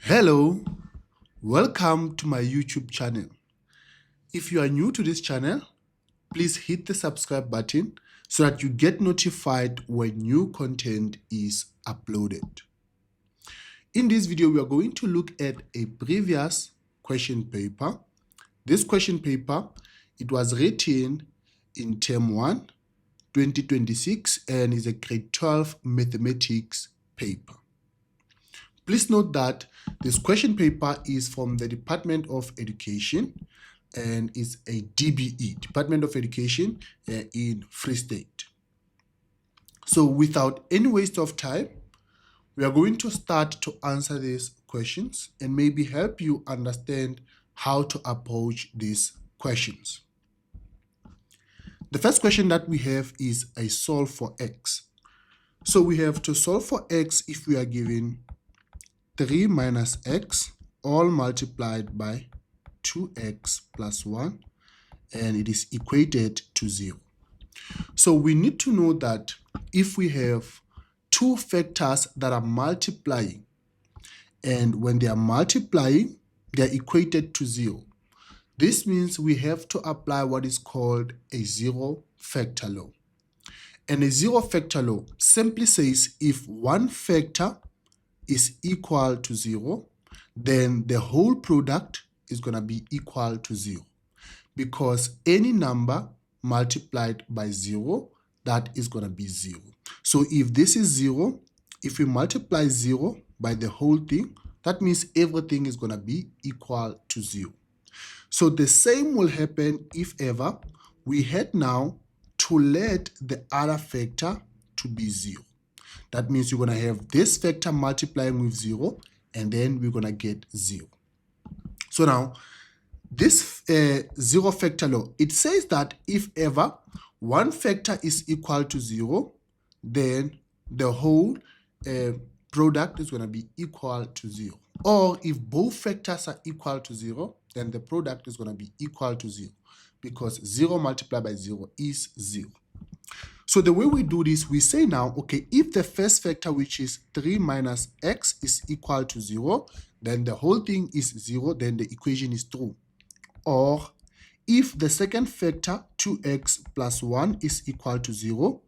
Hello, welcome to my YouTube channel. If you are new to this channel, please hit the subscribe button so that you get notified when new content is uploaded. In this video, we are going to look at a previous question paper. This question paper, it was written in term 1, 2026, and is a grade 12 mathematics paper. Please note that this question paper is from the Department of Education and is a DBE, Department of Education in Free State. So without any waste of time, we are going to start to answer these questions and maybe help you understand how to approach these questions. The first question that we have is a solve for x. So we have to solve for x if we are given 3 minus x all multiplied by 2x plus 1, and it is equated to 0. So we need to know that if we have two factors that are multiplying, and when they are multiplying, they are equated to 0. This means we have to apply what is called a zero factor law. And a zero factor law simply says if one factor is equal to 0, then the whole product is going to be equal to 0, because any number multiplied by 0, that is going to be 0. So if this is 0, if we multiply 0 by the whole thing, that means everything is going to be equal to 0. So the same will happen if ever we had now to let the other factor to be 0. That means you're going to have this factor multiplying with 0, and then we're going to get 0. So now, this zero factor law, it says that if ever one factor is equal to 0, then the whole product is going to be equal to 0. Or if both factors are equal to 0, then the product is going to be equal to 0, because 0 multiplied by 0 is 0. So the way we do this, we say now, okay, if the first factor, which is 3 minus x, is equal to 0, then the whole thing is 0, then the equation is true. Or if the second factor, 2x plus 1, is equal to 0,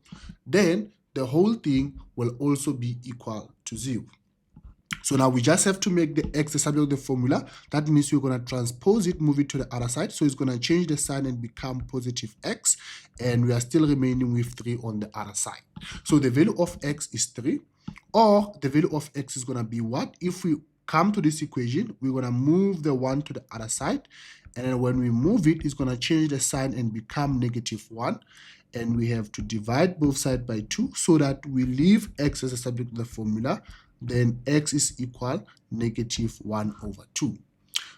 then the whole thing will also be equal to 0. So now we just have to make the x the subject of the formula. That means we're going to transpose it, move it to the other side. So it's going to change the sign and become positive x. And we are still remaining with 3 on the other side. So the value of x is 3. Or the value of x is going to be what? If we come to this equation, we're going to move the 1 to the other side. And then when we move it, it's going to change the sign and become negative 1. And we have to divide both sides by 2 so that we leave x as a subject of the formula. Then x is equal negative 1 over 2.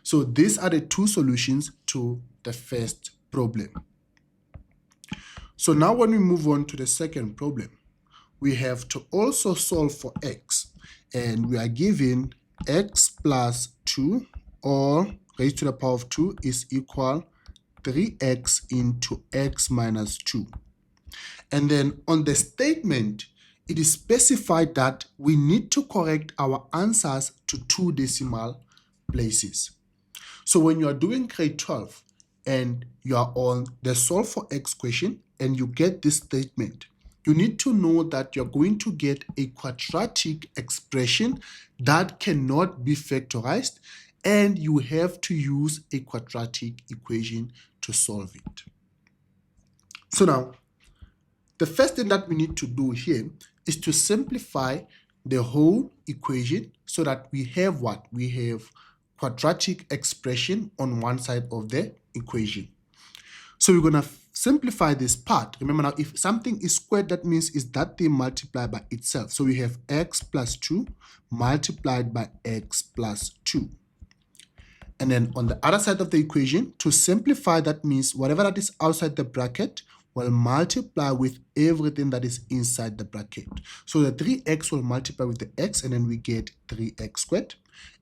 So these are the two solutions to the first problem. So now when we move on to the second problem, we have to also solve for x. And we are given x plus 2 all raised to the power of 2 is equal 3x into x minus 2. And then on the statement, it is specified that we need to correct our answers to 2 decimal places. So when you are doing grade 12 and you are on the solve for x question and you get this statement, you need to know that you're going to get a quadratic expression that cannot be factorized, and you have to use a quadratic equation to solve it. So now, the first thing that we need to do here is to simplify the whole equation so that we have what? We have quadratic expression on one side of the equation. So we're going to simplify this part. Remember now, if something is squared, that means is that thing multiplied by itself. So we have x plus 2 multiplied by x plus 2. And then on the other side of the equation, to simplify, that means whatever that is outside the bracket will multiply with everything that is inside the bracket. So the 3x will multiply with the x, and then we get 3x squared.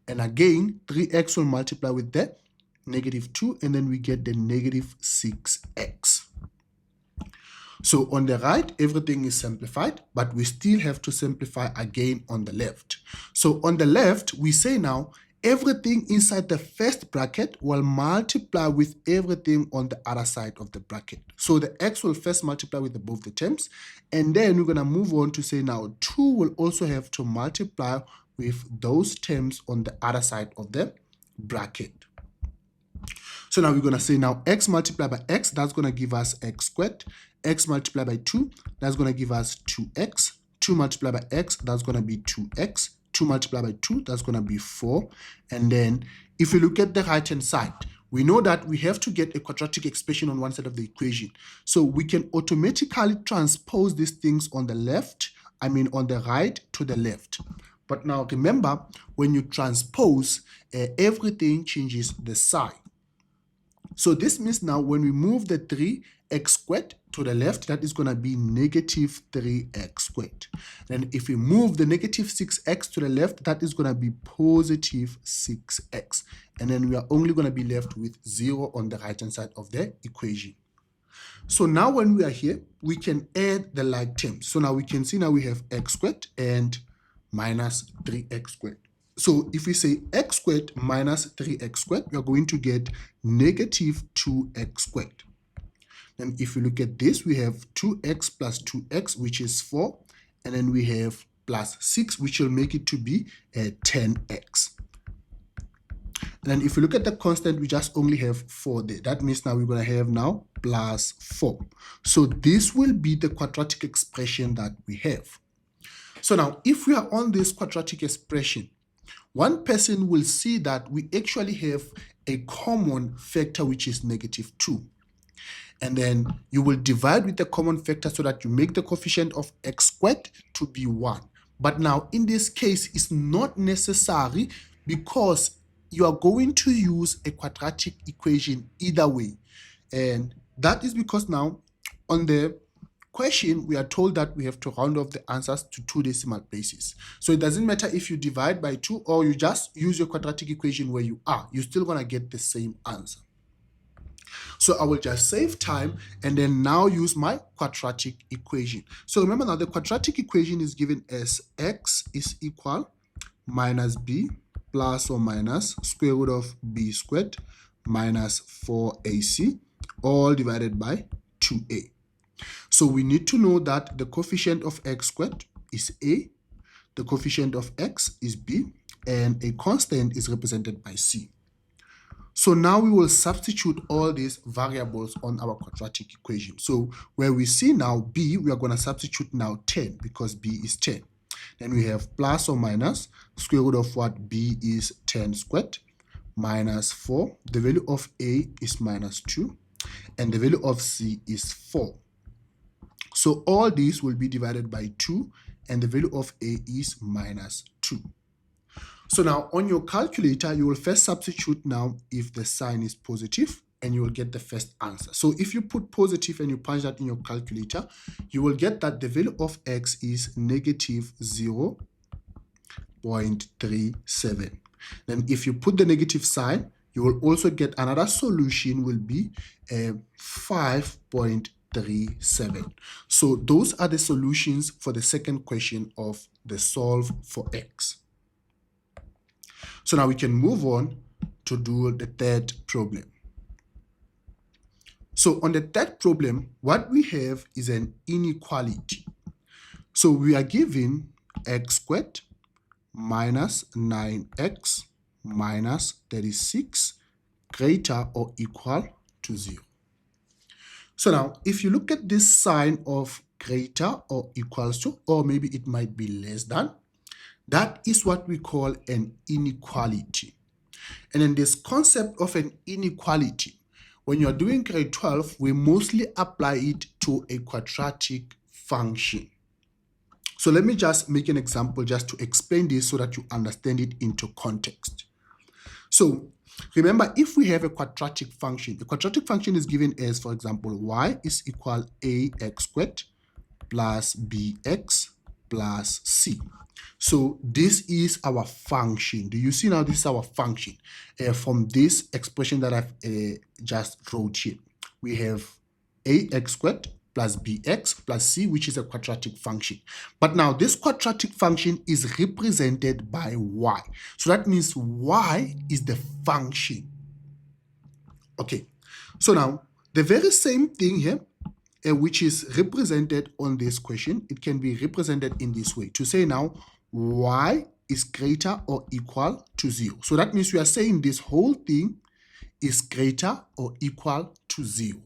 And again, 3x will multiply with the negative 2, and then we get the negative 6x. So on the right, everything is simplified, but we still have to simplify again on the left. So on the left, we say now everything inside the first bracket will multiply with everything on the other side of the bracket. So the x will first multiply with both the terms, and then we're going to move on to say now 2 will also have to multiply with those terms on the other side of the bracket. So now we're going to say now x multiplied by x, that's going to give us x squared. X multiplied by 2, that's going to give us 2x. 2 multiplied by x, that's going to be 2x. 2 multiplied by 2, that's going to be 4. And then if you look at the right-hand side, we know that we have to get a quadratic expression on one side of the equation. So we can automatically transpose these things on the left, on the right to the left. But now remember, when you transpose, everything changes the sign. So this means now when we move the 3x squared to the left, that is going to be negative 3x squared. Then if we move the negative 6x to the left, that is going to be positive 6x. And then we are only going to be left with 0 on the right-hand side of the equation. So now when we are here, we can add the like terms. So now we can see now we have x squared and minus 3x squared. So if we say x squared minus 3x squared, we are going to get negative 2x squared. Then if you look at this, we have 2x plus 2x, which is 4. And then we have plus 6, which will make it to be 10x. And then if you look at the constant, we just only have 4 there. That means now we're going to have now plus 4. So this will be the quadratic expression that we have. So now if we are on this quadratic expression, one person will see that we actually have a common factor, which is negative 2. And then you will divide with the common factor so that you make the coefficient of x squared to be 1. But now in this case, it's not necessary because you are going to use a quadratic equation either way. And that is because now on the question, we are told that we have to round off the answers to 2 decimal places. So it doesn't matter if you divide by 2 or you just use your quadratic equation where you are, you're still going to get the same answer. So I will just save time and then now use my quadratic equation. So remember now the quadratic equation is given as x is equal minus b plus or minus square root of b squared minus 4ac all divided by 2a. So we need to know that the coefficient of x squared is a, the coefficient of x is b, and a constant is represented by c. So now we will substitute all these variables on our quadratic equation. So where we see now b, we are going to substitute now 10 because b is 10. Then we have plus or minus square root of what b is 10 squared minus 4. The value of a is minus 2 and the value of c is 4. So all these will be divided by 2 and the value of a is minus 2. So now on your calculator, you will first substitute now if the sign is positive and you will get the first answer. So if you put positive and you punch that in your calculator, you will get that the value of x is negative 0.37. Then if you put the negative sign, you will also get another solution will be 5.37. So those are the solutions for the second question of the solve for x. So now we can move on to do the third problem. So on the third problem, what we have is an inequality. So we are given x squared minus 9x minus 36 greater or equal to 0. So now, if you look at this sign of greater or equals to, or maybe it might be less than, that is what we call an inequality. And in this concept of an inequality, when you're doing grade 12, we mostly apply it to a quadratic function. So let me just make an example just to explain this so that you understand it into context. So remember, if we have a quadratic function is given as, for example, y is equal ax squared plus bx plus c. So this is our function. Do you see now this is our function? From this expression that I've just wrote here, we have ax squared plus bx plus c, which is a quadratic function. But now this quadratic function is represented by y. So that means y is the function. Okay, so now the very same thing here, which is represented on this question, it can be represented in this way. To say now y is greater or equal to 0. So that means we are saying this whole thing is greater or equal to 0.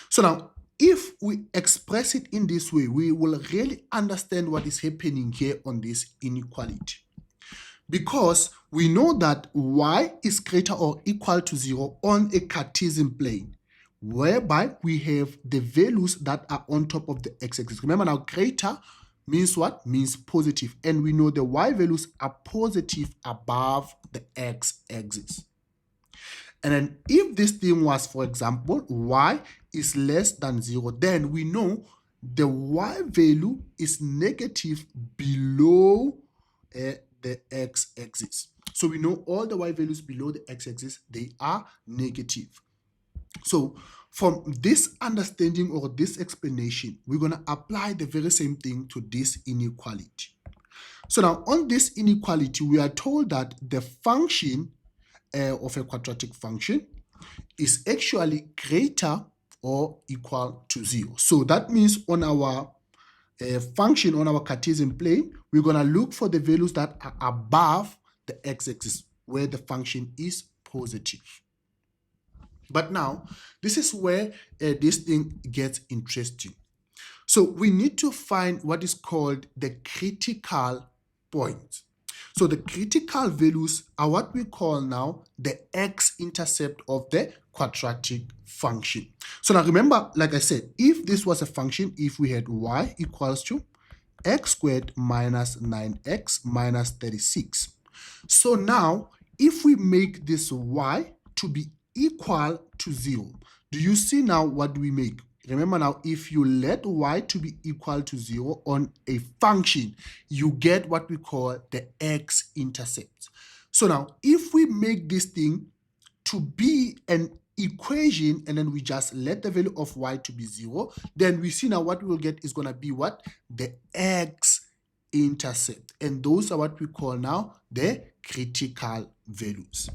So now, if we express it in this way, we will really understand what is happening here on this inequality. Because we know that y is greater or equal to 0 on a Cartesian plane, whereby we have the values that are on top of the x-axis. Remember now, greater means what? Means positive. And we know the y values are positive above the x-axis. And then if this thing was, for example, y is less than 0, then we know the y value is negative below the x-axis. So we know all the y values below the x-axis, they are negative. So from this understanding or this explanation, we're going to apply the very same thing to this inequality. So now on this inequality, we are told that the function of a quadratic function is actually greater or equal to 0. So that means on our function on our Cartesian plane, we're going to look for the values that are above the x-axis, where the function is positive. But now, this is where this thing gets interesting. So we need to find what is called the critical point. So the critical values are what we call now the x-intercept of the quadratic function. So now remember, like I said, if this was a function, if we had y equals to x squared minus 9x minus 36. So now, if we make this y to be equal to 0, do you see now what do we make? Remember now, if you let y to be equal to 0 on a function, you get what we call the x-intercept. So now, if we make this thing to be an equation and then we just let the value of y to be 0, then we see now what we will get is going to be what? The x-intercept. And those are what we call now the critical values.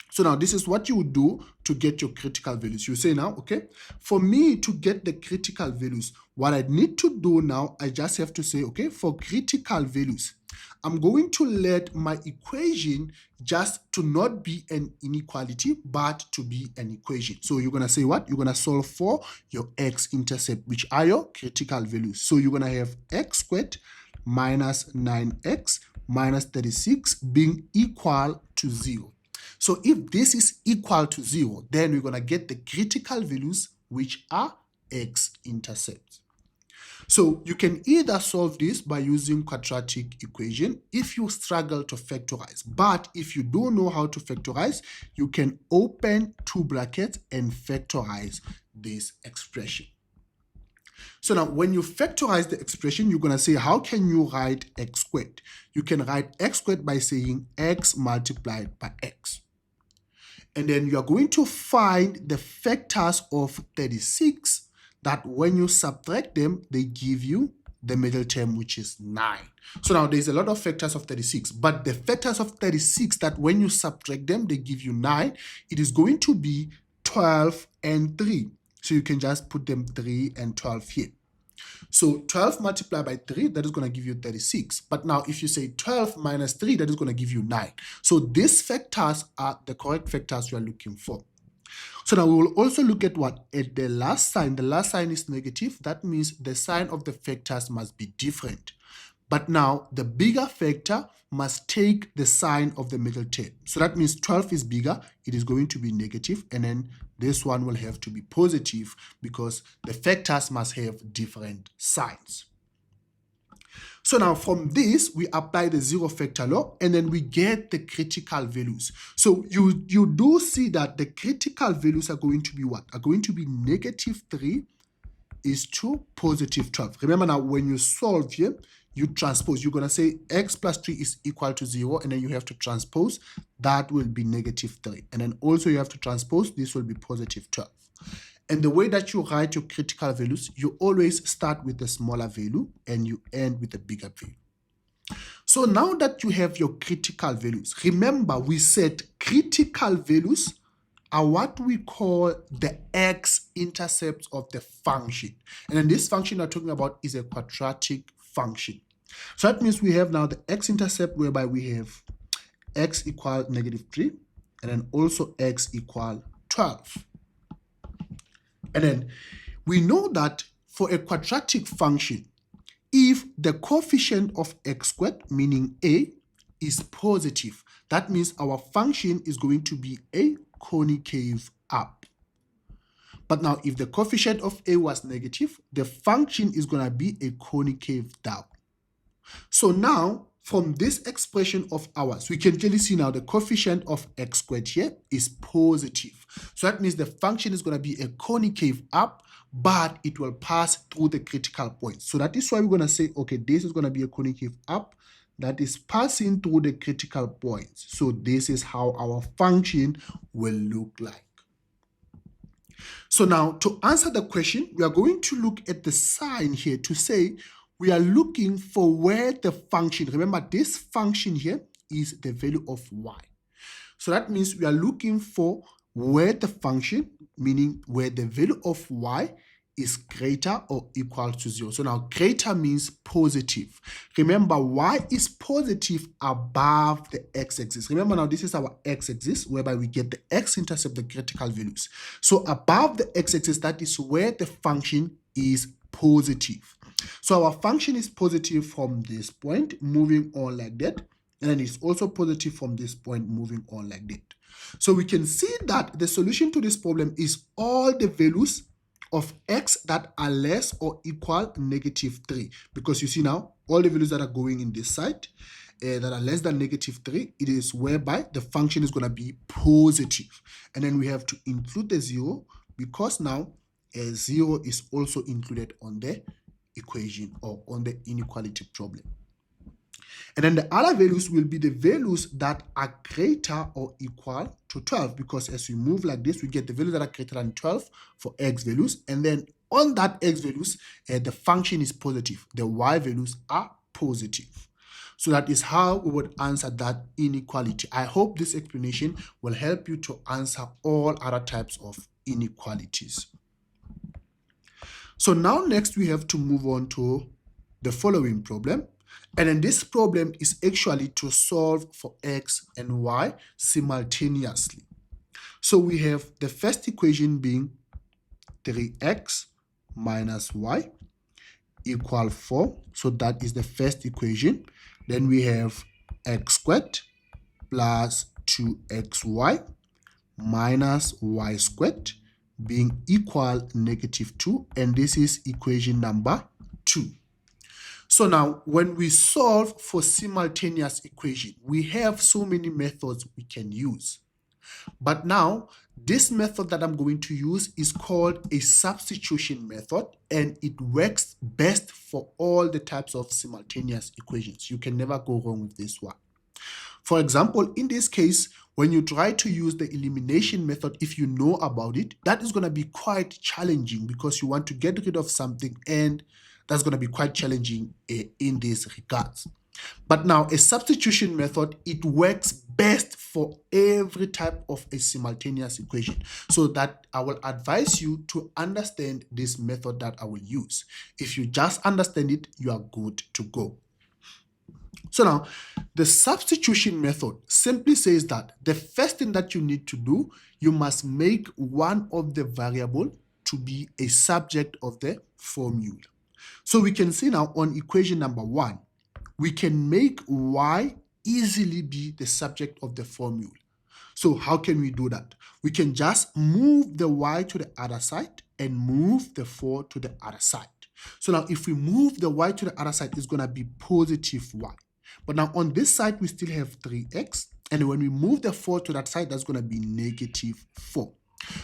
So now this is what you would do to get your critical values. You say now, okay, for me to get the critical values, what I need to do now, I just have to say, okay, for critical values, I'm going to let my equation just to not be an inequality, but to be an equation. So you're going to say what? You're going to solve for your x-intercept, which are your critical values. So you're going to have x squared minus 9x minus 36 being equal to 0. So if this is equal to 0, then we're going to get the critical values, which are x-intercepts. So you can either solve this by using quadratic equation if you struggle to factorize. But if you don't know how to factorize, you can open two brackets and factorize this expression. So now when you factorize the expression, you're going to say, how can you write x squared? You can write x squared by saying x multiplied by x. And then you are going to find the factors of 36 that when you subtract them, they give you the middle term, which is 9. So now there's a lot of factors of 36, but the factors of 36 that when you subtract them, they give you 9. It is going to be 12 and 3. So you can just put them 3 and 12 here. So 12 multiplied by 3, that is going to give you 36. But now if you say 12 minus 3, that is going to give you 9. So these factors are the correct factors you are looking for. So now we will also look at what? At the last sign. The last sign is negative. That means the sign of the factors must be different. But now the bigger factor must take the sign of the middle term. So that means 12 is bigger, it is going to be negative, and then this one will have to be positive because the factors must have different signs. So now from this, we apply the zero factor law and then we get the critical values. So you do see that the critical values are going to be what? Are going to be negative 3 is to positive 12. Remember now, when you solve here, you transpose. You're going to say x plus 3 is equal to 0, and then you have to transpose. That will be negative 3. And then also you have to transpose. This will be positive 12. And the way that you write your critical values, you always start with a smaller value and you end with a bigger value. So now that you have your critical values, remember we said critical values are what we call the x-intercepts of the function. And then this function we're talking about is a quadratic function. So that means we have now the x-intercept whereby we have x equal -3 and then also x equal 12. And then we know that for a quadratic function, if the coefficient of x squared, meaning a, is positive, that means our function is going to be a concave up. But now if the coefficient of a was negative, the function is going to be a concave down. So now from this expression of ours, we can clearly see now the coefficient of x squared here is positive. So that means the function is going to be a concave up, but it will pass through the critical point. So that is why we're going to say, okay, this is going to be a concave up that is passing through the critical points. So this is how our function will look like. So now to answer the question, we are going to look at the sign here to say we are looking for where the function, remember this function here is the value of y. So that means we are looking for where the function, meaning where the value of y is greater or equal to 0. So now greater means positive. Remember, y is positive above the x-axis. Remember now this is our x-axis whereby we get the x-intercept, the critical values. So above the x-axis, that is where the function is positive. So our function is positive from this point, moving on like that. And then it's also positive from this point, moving on like that. So we can see that the solution to this problem is all the values of x that are less or equal -3. Because you see now, all the values that are going in this side that are less than -3, it is whereby the function is going to be positive. And then we have to include the 0 because now a 0 is also included on the equation or on the inequality problem. And then the other values will be the values that are greater or equal to 12, because as we move like this, we get the values that are greater than 12 for x values. And then on that x values, the function is positive. The y values are positive. So that is how we would answer that inequality. I hope this explanation will help you to answer all other types of inequalities. So now next we have to move on to the following problem. And then this problem is actually to solve for x and y simultaneously. So we have the first equation being 3x minus y equal 4. So that is the first equation. Then we have x squared plus 2xy minus y squared being equal -2. And this is equation number 2. So now, when we solve for simultaneous equation, we have so many methods we can use. But now, this method that I'm going to use is called a substitution method, and it works best for all the types of simultaneous equations. You can never go wrong with this one. For example, in this case, when you try to use the elimination method, if you know about it, that is going to be quite challenging because you want to get rid of something, and that's going to be quite challenging in these regards. But now a substitution method, it works best for every type of a simultaneous equation. So that I will advise you to understand this method that I will use. If you just understand it, you are good to go. So now the substitution method simply says that the first thing that you need to do, you must make one of the variable to be a subject of the formula. So we can see now on equation number 1, we can make y easily be the subject of the formula. So how can we do that? We can just move the y to the other side and move the 4 to the other side. So now if we move the y to the other side, it's going to be positive y. But now on this side, we still have 3x. And when we move the 4 to that side, that's going to be -4.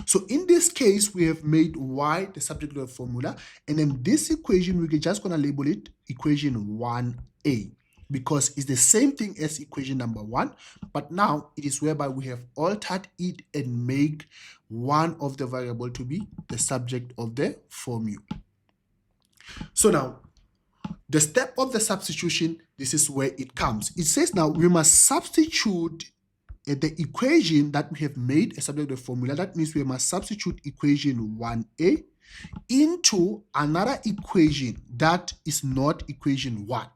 So in this case, we have made y the subject of the formula. And then this equation, we're just going to label it equation 1a. because it's the same thing as equation number 1, but now it is whereby we have altered it and make one of the variable to be the subject of the formula. So now, the step of the substitution, this is where it comes. It says now we must substitute the equation that we have made a subject of the formula. That means we must substitute equation 1a into another equation that is not equation 1.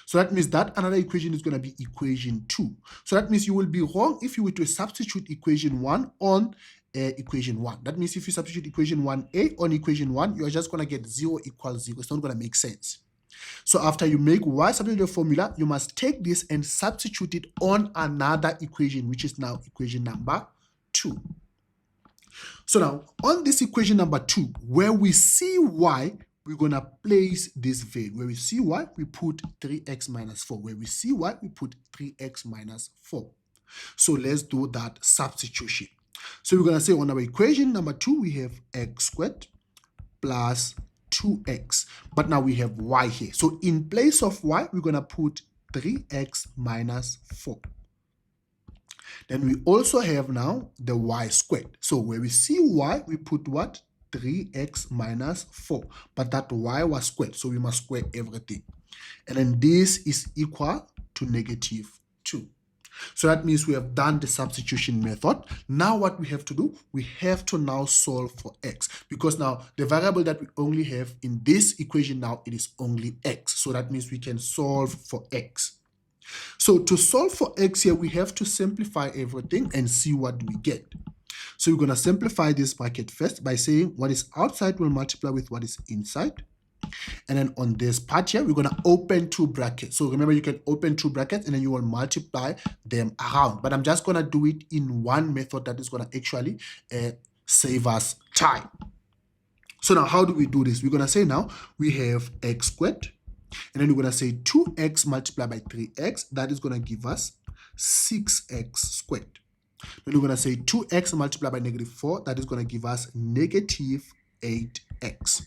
So that means that another equation is going to be equation 2. So that means you will be wrong if you were to substitute equation 1 on equation 1. That means if you substitute equation 1a on equation 1, you're just going to get 0 equals 0. It's not going to make sense. So after you make y substitute the formula, you must take this and substitute it on another equation, which is now equation number 2. So now, on this equation number 2, where we see y, we're going to place this value. Where we see y, we put 3x minus 4. Where we see y, we put 3x minus 4. So let's do that substitution. So we're going to say on our equation number 2, we have x squared plus 2x. But now we have y here. So in place of y, we're going to put 3x minus 4. Then we also have now the y squared. So where we see y, we put what? 3x minus 4. But that y was squared, so we must square everything. And then this is equal to negative 2. So that means we have done the substitution method. Now what we have to do, we have to now solve for x. Because now the variable that we only have in this equation now, it is only x. So that means we can solve for x. So to solve for x here, we have to simplify everything and see what we get. So we're going to simplify this bracket first by saying what is outside will multiply with what is inside. And then on this part here, we're going to open two brackets. So remember, you can open two brackets and then you will multiply them around. But I'm just going to do it in one method that is going to actually save us time. So now how do we do this? We're going to say now we have x squared. And then we're going to say 2x multiplied by 3x. That is going to give us 6x squared. Then we're going to say 2x multiplied by negative 4. That is going to give us negative 8x.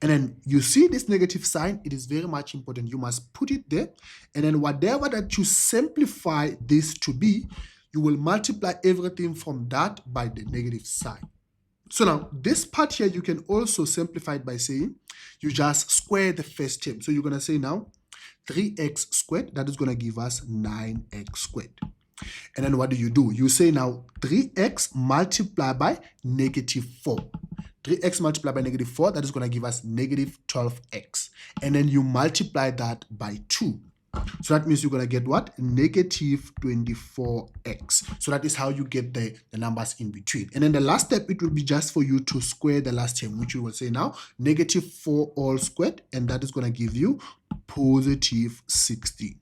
And then you see this negative sign, it is very much important. You must put it there. And then whatever that you simplify this to be, you will multiply everything from that by the negative sign. So now this part here, you can also simplify it by saying you just square the first term. So you're going to say now 3x squared, that is going to give us 9x squared. And then what do? You say now 3x multiplied by negative 4. 3x multiplied by negative 4, that is going to give us negative 12x. And then you multiply that by 2. So that means you're going to get what? Negative 24x. So that is how you get the numbers in between. And then the last step, it will be just for you to square the last term, which you will say now negative 4 all squared. And that is going to give you positive 16.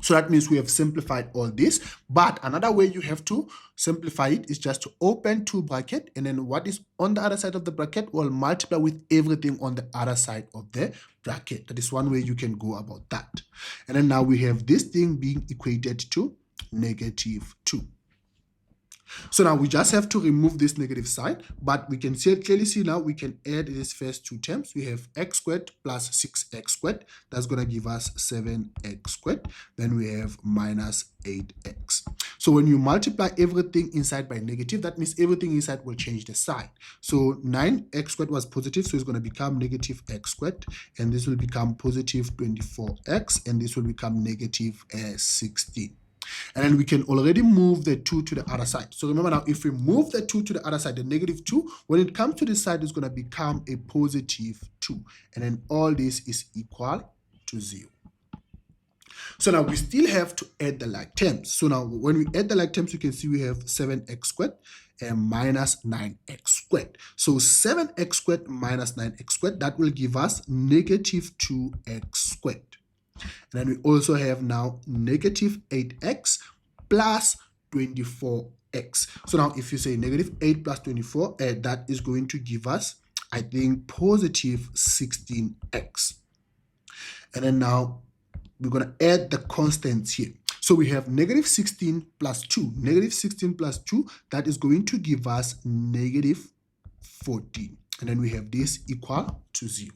So that means we have simplified all this, but another way you have to simplify it is just to open two brackets, and then what is on the other side of the bracket will multiply with everything on the other side of the bracket. That is one way you can go about that. And then now we have this thing being equated to negative 2. So now we just have to remove this negative sign, but we can clearly see now we can add these first two terms. We have x squared plus 6x squared. That's going to give us 7x squared. Then we have minus 8x. So when you multiply everything inside by negative, that means everything inside will change the sign. So 9x squared was positive, so it's going to become negative x squared. And this will become positive 24x, and this will become negative 16. And then we can already move the 2 to the other side. So remember now, if we move the 2 to the other side, the negative 2, when it comes to this side, it's going to become a positive 2. And then all this is equal to 0. So now we still have to add the like terms. So now when we add the like terms, you can see we have 7x squared and minus 9x squared. So 7x squared minus 9x squared, that will give us negative 2x squared. And then we also have now negative 8x plus 24x. So now if you say negative 8 plus 24, that is going to give us, I think, positive 16x. And then now we're going to add the constants here. So we have negative 16 plus 2. Negative 16 plus 2, that is going to give us negative 14. And then we have this equal to 0.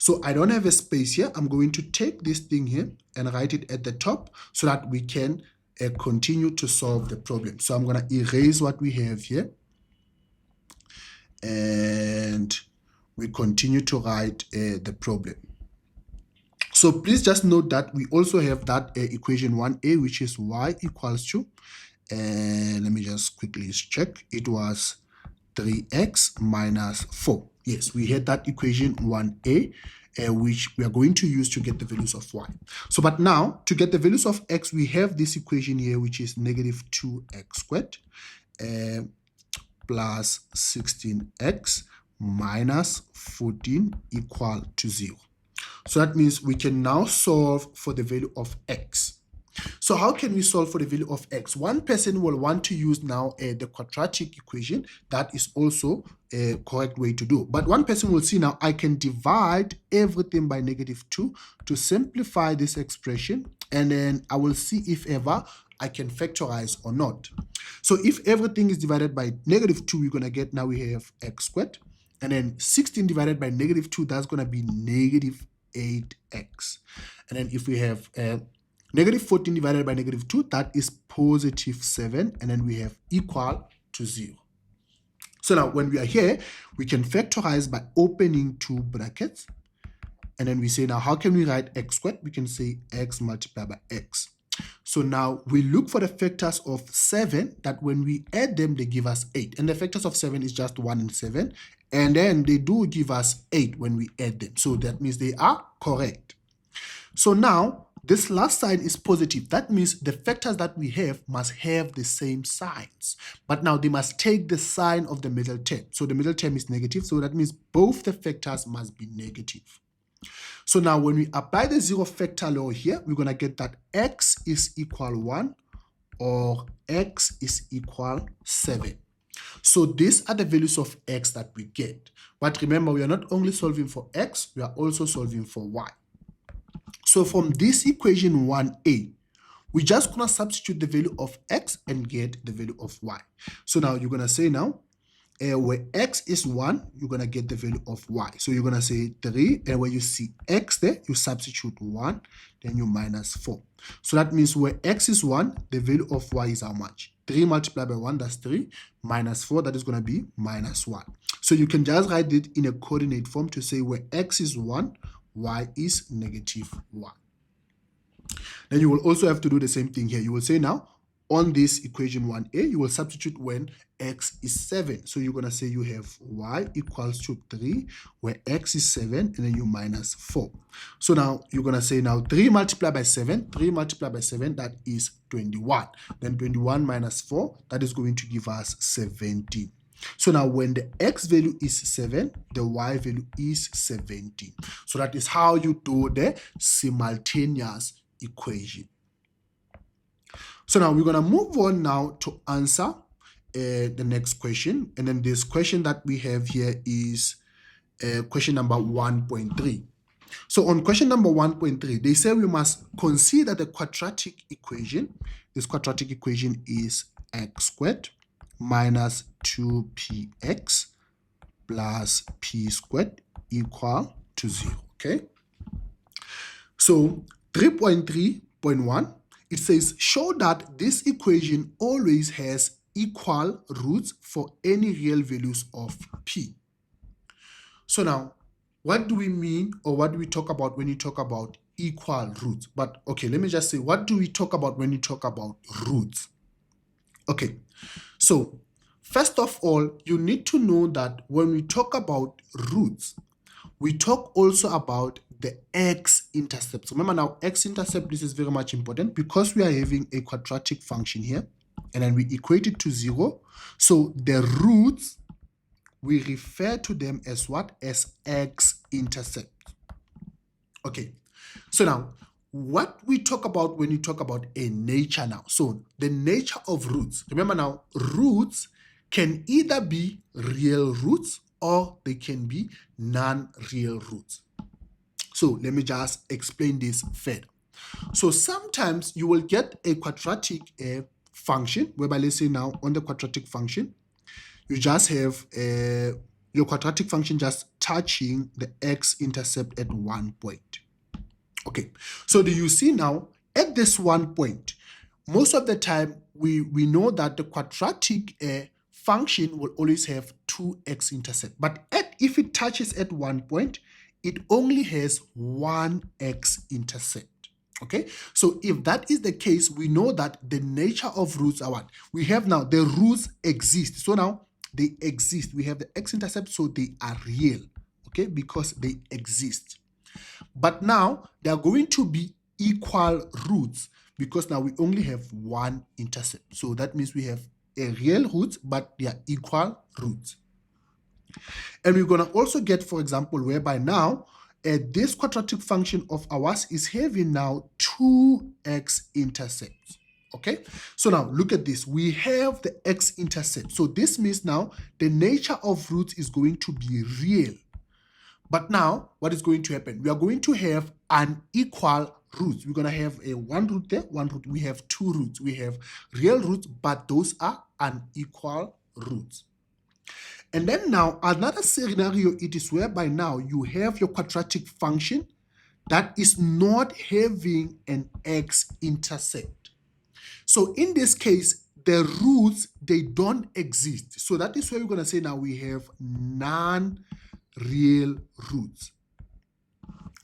So I don't have a space here. I'm going to take this thing here and write it at the top so that we can continue to solve the problem. So I'm going to erase what we have here. And we continue to write the problem. So please just note that we also have that equation 1a, which is y equals to, and let me just quickly check, it was 3x minus 4. Yes, we had that equation 1a, which we are going to use to get the values of y. So, but now, to get the values of x, we have this equation here, which is negative 2x squared plus 16x minus 14 equal to 0. So that means we can now solve for the value of x. So how can we solve for the value of x? One person will want to use now the quadratic equation. That is also a correct way to do. But one person will see now I can divide everything by negative 2 to simplify this expression. And then I will see if ever I can factorize or not. So if everything is divided by negative 2, we're going to get, now we have x squared. And then 16 divided by negative 2, that's going to be negative 8x. And then if we have negative 14 divided by negative 2, that is positive 7. And then we have equal to 0. So now when we are here, we can factorize by opening two brackets. And then we say, now how can we write x squared? We can say x multiplied by x. So now we look for the factors of 7 that when we add them, they give us 8. And the factors of 7 is just 1 and 7. And then they do give us 8 when we add them. So that means they are correct. So now this last sign is positive. That means the factors that we have must have the same signs. But now they must take the sign of the middle term. So the middle term is negative. So that means both the factors must be negative. So now when we apply the zero factor law here, we're going to get that x is equal 1 or x is equal 7. So these are the values of x that we get. But remember, we are not only solving for x, we are also solving for y. So from this equation 1a, we're just going to substitute the value of x and get the value of y. So now you're going to say now, where x is 1, you're going to get the value of y. So you're going to say 3, and where you see x there, you substitute 1, then you minus 4. So that means where x is 1, the value of y is how much? 3 multiplied by 1, that's 3, minus 4, that is going to be minus 1. So you can just write it in a coordinate form to say where x is 1, y is negative 1. Then you will also have to do the same thing here. You will say now, on this equation 1a, you will substitute when x is 7. So you're going to say you have y equals to 3, where x is 7, and then you minus 4. So now you're going to say now 3 multiplied by 7, 3 multiplied by 7, that is 21. Then 21 minus 4, that is going to give us 17. So now when the x value is 7, the y value is 17. So that is how you do the simultaneous equation. So now we're going to move on now to answer the next question. And then this question that we have here is question number 1.3. So on question number 1.3, they say we must consider the quadratic equation. This quadratic equation is x squared minus 2px plus p squared equal to 0. Okay. So 3.3.1. It says, show that this equation always has equal roots for any real values of p. So now, what do we mean, or what do we talk about when you talk about equal roots? But okay, let me just say, what do we talk about when you talk about roots? Okay, so first of all, you need to know that when we talk about roots, we talk also about the x-intercept. So remember now, x-intercept, this is very much important because we are having a quadratic function here, and then we equate it to 0. So the roots, we refer to them as what? As x-intercept. Okay, so now, what we talk about when you talk about a nature now. So the nature of roots, remember now, roots can either be real roots or they can be non-real roots. So let me just explain this further. So sometimes you will get a quadratic function, whereby let's say now on the quadratic function, you just have your quadratic function just touching the x-intercept at one point. Okay, so do you see now, at this one point, most of the time we know that the quadratic function will always have two x-intercept, but if it touches at one point, it only has one x-intercept. Okay, so if that is the case, we know that the nature of roots are what? We have now the roots exist. So now they exist. We have the x-intercept, so they are real. Okay, because they exist. But now they are going to be equal roots because now we only have one intercept. So that means we have a real root, but they are equal roots. And we're going to also get, for example, whereby now this quadratic function of ours is having now two x-intercepts. Okay, so now look at this. We have the x-intercept. So this means now the nature of roots is going to be real. But now what is going to happen? We are going to have unequal roots. We're going to have a one root there, one root. We have two roots. We have real roots, but those are unequal roots. And then now another scenario, it is whereby now you have your quadratic function that is not having an x-intercept. So in this case, the roots, they don't exist. So that is where we're going to say now we have non-real roots.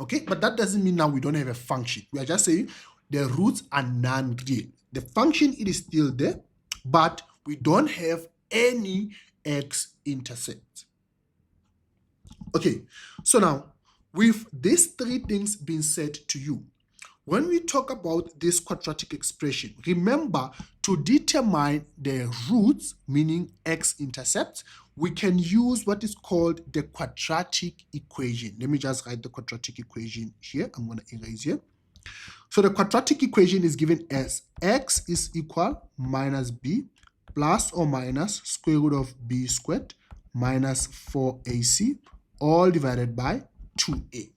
Okay, but that doesn't mean now we don't have a function. We are just saying the roots are non-real. The function, it is still there, but we don't have any x-intercept. Okay, so now with these three things being said to you, when we talk about this quadratic expression, remember to determine the roots, meaning x-intercepts, we can use what is called the quadratic equation. Let me just write the quadratic equation here. I'm going to erase here. So the quadratic equation is given as x is equal minus b plus or minus square root of b squared minus 4ac all divided by 2a.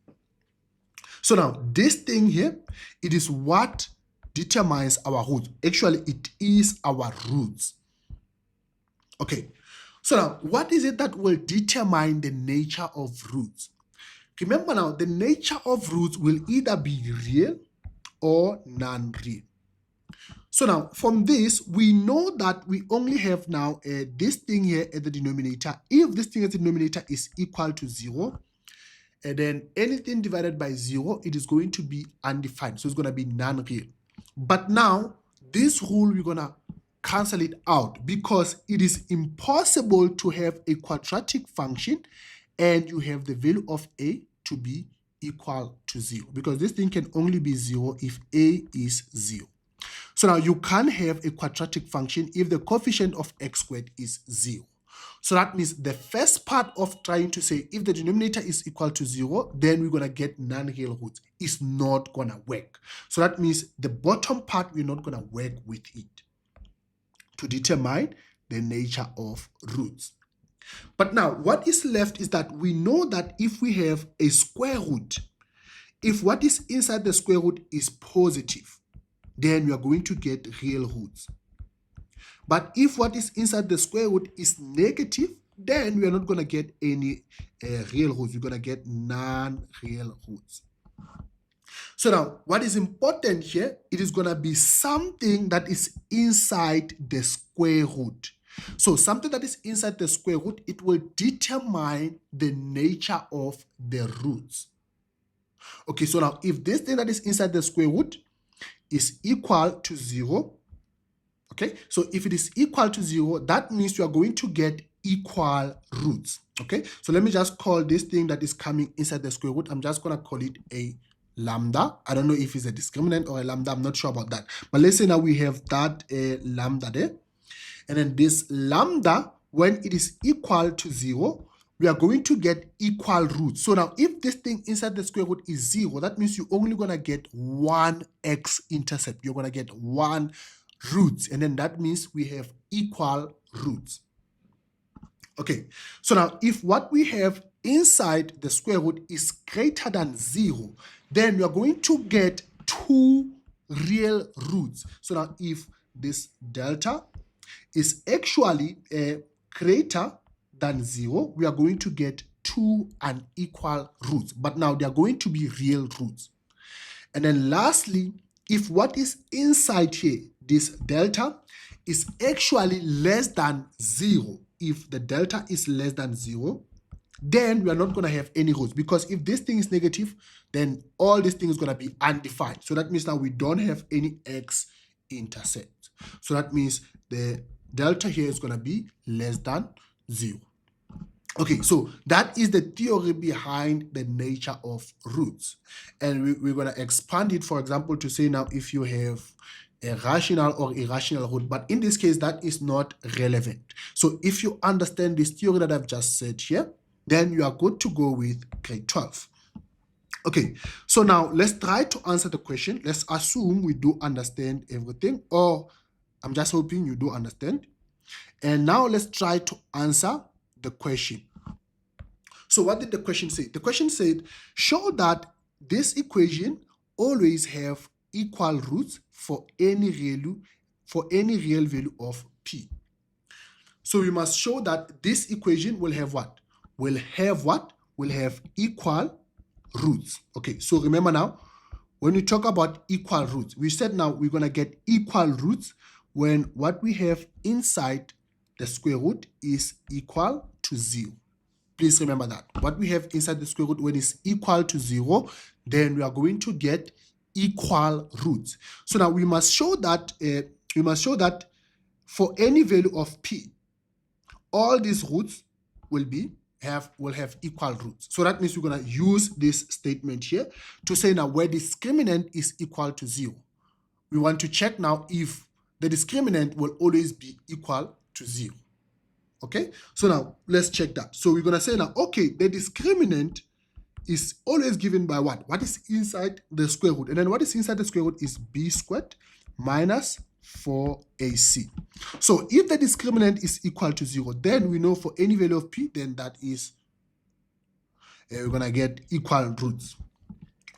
So now this thing here, it is what determines our roots. Actually, it is our roots. Okay, so now what is it that will determine the nature of roots? Remember now, the nature of roots will either be real or non-real. So now from this, we know that we only have now this thing here at the denominator. If this thing at the denominator is equal to 0, and then anything divided by 0, it is going to be undefined. So it's going to be non-real. But now, this rule, we're going to cancel it out because it is impossible to have a quadratic function and you have the value of a to be equal to 0. Because this thing can only be 0 if a is 0. So now you can't have a quadratic function if the coefficient of x squared is 0. So that means the first part of trying to say if the denominator is equal to 0, then we're going to get non-real roots. It's not going to work. So that means the bottom part, we're not going to work with it to determine the nature of roots. But now what is left is that we know that if we have a square root, if what is inside the square root is positive, then we are going to get real roots. But if what is inside the square root is negative, then we are not going to get any real roots. We're going to get non-real roots. So now, what is important here, it is going to be something that is inside the square root. So something that is inside the square root, it will determine the nature of the roots. Okay, so now if this thing that is inside the square root is equal to 0, okay, so if it is equal to 0, that means you are going to get equal roots. Okay, so let me just call this thing that is coming inside the square root, I'm just going to call it a lambda. I don't know if it's a discriminant or a lambda, I'm not sure about that. But let's say now we have that lambda there. And then this lambda, when it is equal to 0, we are going to get equal roots. So now if this thing inside the square root is 0, that means you're only going to get one x-intercept. You're going to get one roots. And then that means we have equal roots. Okay, so now if what we have inside the square root is greater than 0, then we are going to get two real roots. So now if this delta is actually greater than 0, we are going to get two unequal roots, but now they are going to be real roots. And then lastly, if what is inside here, this delta, is actually less than 0, if the delta is less than 0, then we are not going to have any roots, because if this thing is negative, then all this thing is going to be undefined. So that means now we don't have any x-intercept. So that means the delta here is going to be less than 0. Okay, so that is the theory behind the nature of roots. And we're going to expand it, for example, to say now if you have a rational or irrational root, but in this case, that is not relevant. So if you understand this theory that I've just said here, then you are good to go with grade 12. Okay, so now let's try to answer the question. Let's assume we do understand everything, or I'm just hoping you do understand. And now let's try to answer the question. So what did the question say? The question said, show that this equation always have equal roots for any real value of p. So we must show that this equation will have what? Will have equal roots. Okay, so remember now, when we talk about equal roots, we said now we're going to get equal roots when what we have inside the square root is equal to 0. Please remember that. What we have inside the square root, when it's equal to 0, then we are going to get equal roots. So now we must show that for any value of p, all these roots will have equal roots. So that means we're going to use this statement here to say now where discriminant is equal to 0. We want to check now if the discriminant will always be equal to 0. Okay, so now let's check that. So we're going to say now, okay, the discriminant is always given by what? What is inside the square root? And then what is inside the square root is b squared minus 4ac. So if the discriminant is equal to 0, then we know for any value of p, then that is, we're going to get equal roots.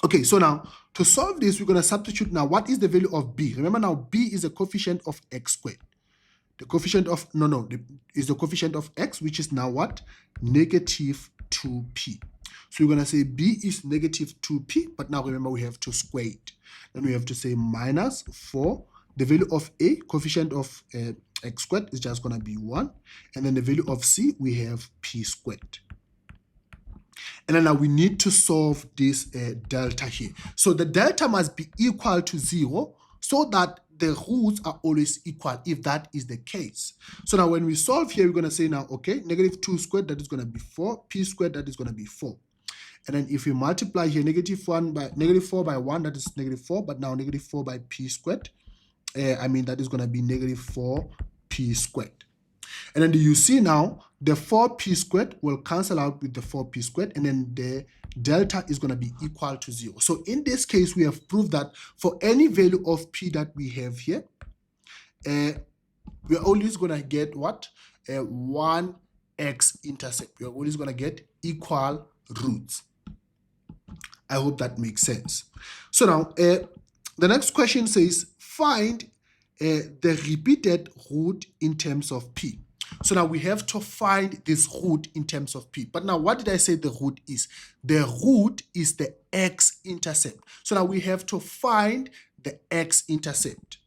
Okay, so now to solve this, we're going to substitute now what is the value of b. Remember now, b is a coefficient of x squared. The coefficient of, is the coefficient of x, which is now what? Negative 2p. So we're going to say b is negative 2p, but now remember we have to square it. Then we have to say minus 4. The value of a, coefficient of x squared, is just going to be 1. And then the value of c, we have p squared. And then now we need to solve this delta here. So the delta must be equal to 0 so that the roots are always equal, if that is the case. So now when we solve here, we're going to say now, okay, negative 2 squared, that is going to be 4, p squared, that is going to be 4. And then if we multiply here, negative 4 by 1, that is negative 4, but now negative 4 by p squared, that is going to be negative 4p squared. And then do you see now, the 4p squared will cancel out with the 4p squared, and then the delta is going to be equal to 0. So in this case, we have proved that for any value of p that we have here, we're always going to get what? One x-intercept. We're always going to get equal roots. I hope that makes sense. So now, the next question says, find the repeated root in terms of p. So now we have to find this root in terms of p. But now what did I say the root is? The root is the x-intercept. So now we have to find the x-intercept.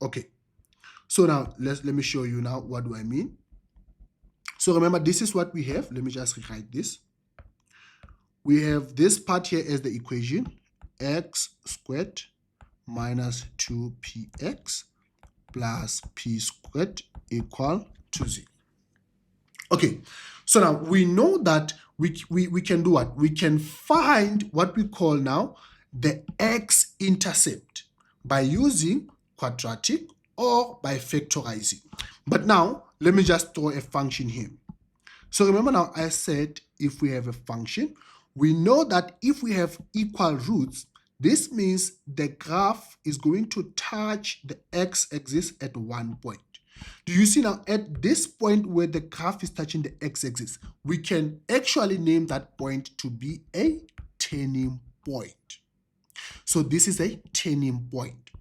Okay. So now let me show you now what do I mean. So remember, this is what we have. Let me just rewrite this. We have this part here as the equation, x squared minus 2px plus p squared equal to 0. Okay, so now we know that we can do what? We can find what we call now the x-intercept by using quadratic or by factorizing. But now, let me just throw a function here. So remember now, I said if we have a function, we know that if we have equal roots, this means the graph is going to touch the x-axis at one point. Do you see now, at this point where the graph is touching the x-axis, we can actually name that point to be a turning point. So this is a turning point.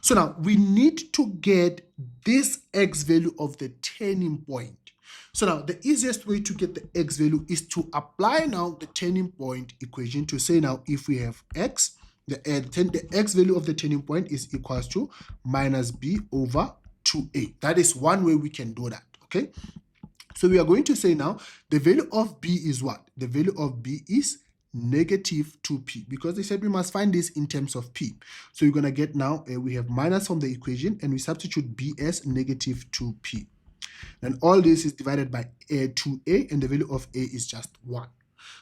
So now we need to get this x value of the turning point. So now the easiest way to get the x value is to apply now the turning point equation to say now if we have x, the x value of the turning point is equals to minus b over 2a. That is one way we can do that, okay? So we are going to say now the value of b is what? The value of b is negative 2p, because they said we must find this in terms of p. So you're going to get now, we have minus from the equation and we substitute b as negative 2p. And all this is divided by 2a, and the value of a is just 1.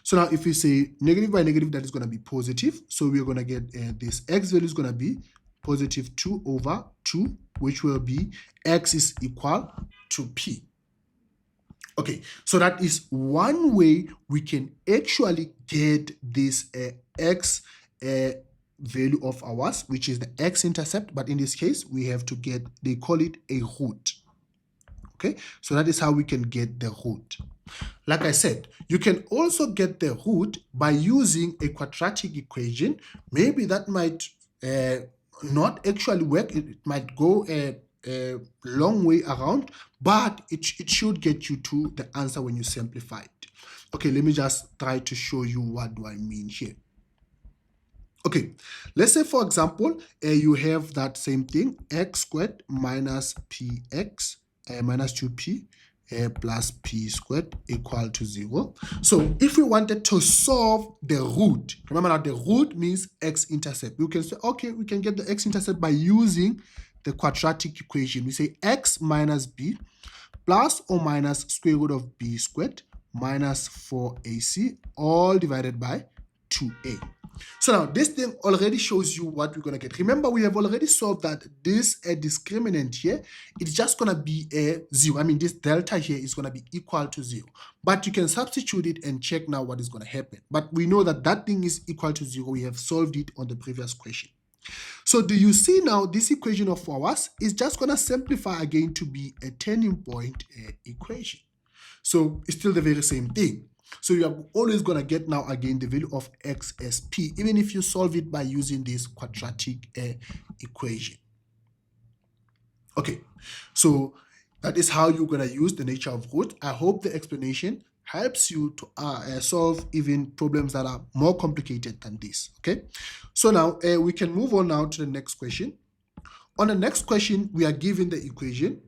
So now if we say negative by negative, that is going to be positive. So we're going to get this x value is going to be positive 2 over 2, which will be x is equal to p. Okay, so that is one way we can actually get this x value of ours, which is the x-intercept, but in this case, we have to get, they call it a root. Okay, so that is how we can get the root. Like I said, you can also get the root by using a quadratic equation. Maybe that might not actually work. It might go a long way around, but it should get you to the answer when you simplify it. Okay, let me just try to show you what do I mean here. Okay, let's say for example, you have that same thing, x squared minus px minus 2p plus p squared equal to 0. So if we wanted to solve the root, remember now the root means x-intercept. We can say, okay, we can get the x-intercept by using the quadratic equation. We say x minus b plus or minus square root of b squared minus 4ac all divided by 2a. So now this thing already shows you what we're going to get. Remember, we have already solved that this discriminant here, it's just going to be a 0. I mean, this delta here is going to be equal to 0. But you can substitute it and check now what is going to happen. But we know that that thing is equal to 0. We have solved it on the previous question. So do you see now this equation of ours is just going to simplify again to be a turning point equation. So it's still the very same thing. So you are always going to get now again the value of x as p, even if you solve it by using this quadratic equation. Okay, so that is how you're going to use the nature of root. I hope the explanation helps you to solve even problems that are more complicated than this. Okay, so now we can move on now to the next question. On the next question, we are given the equation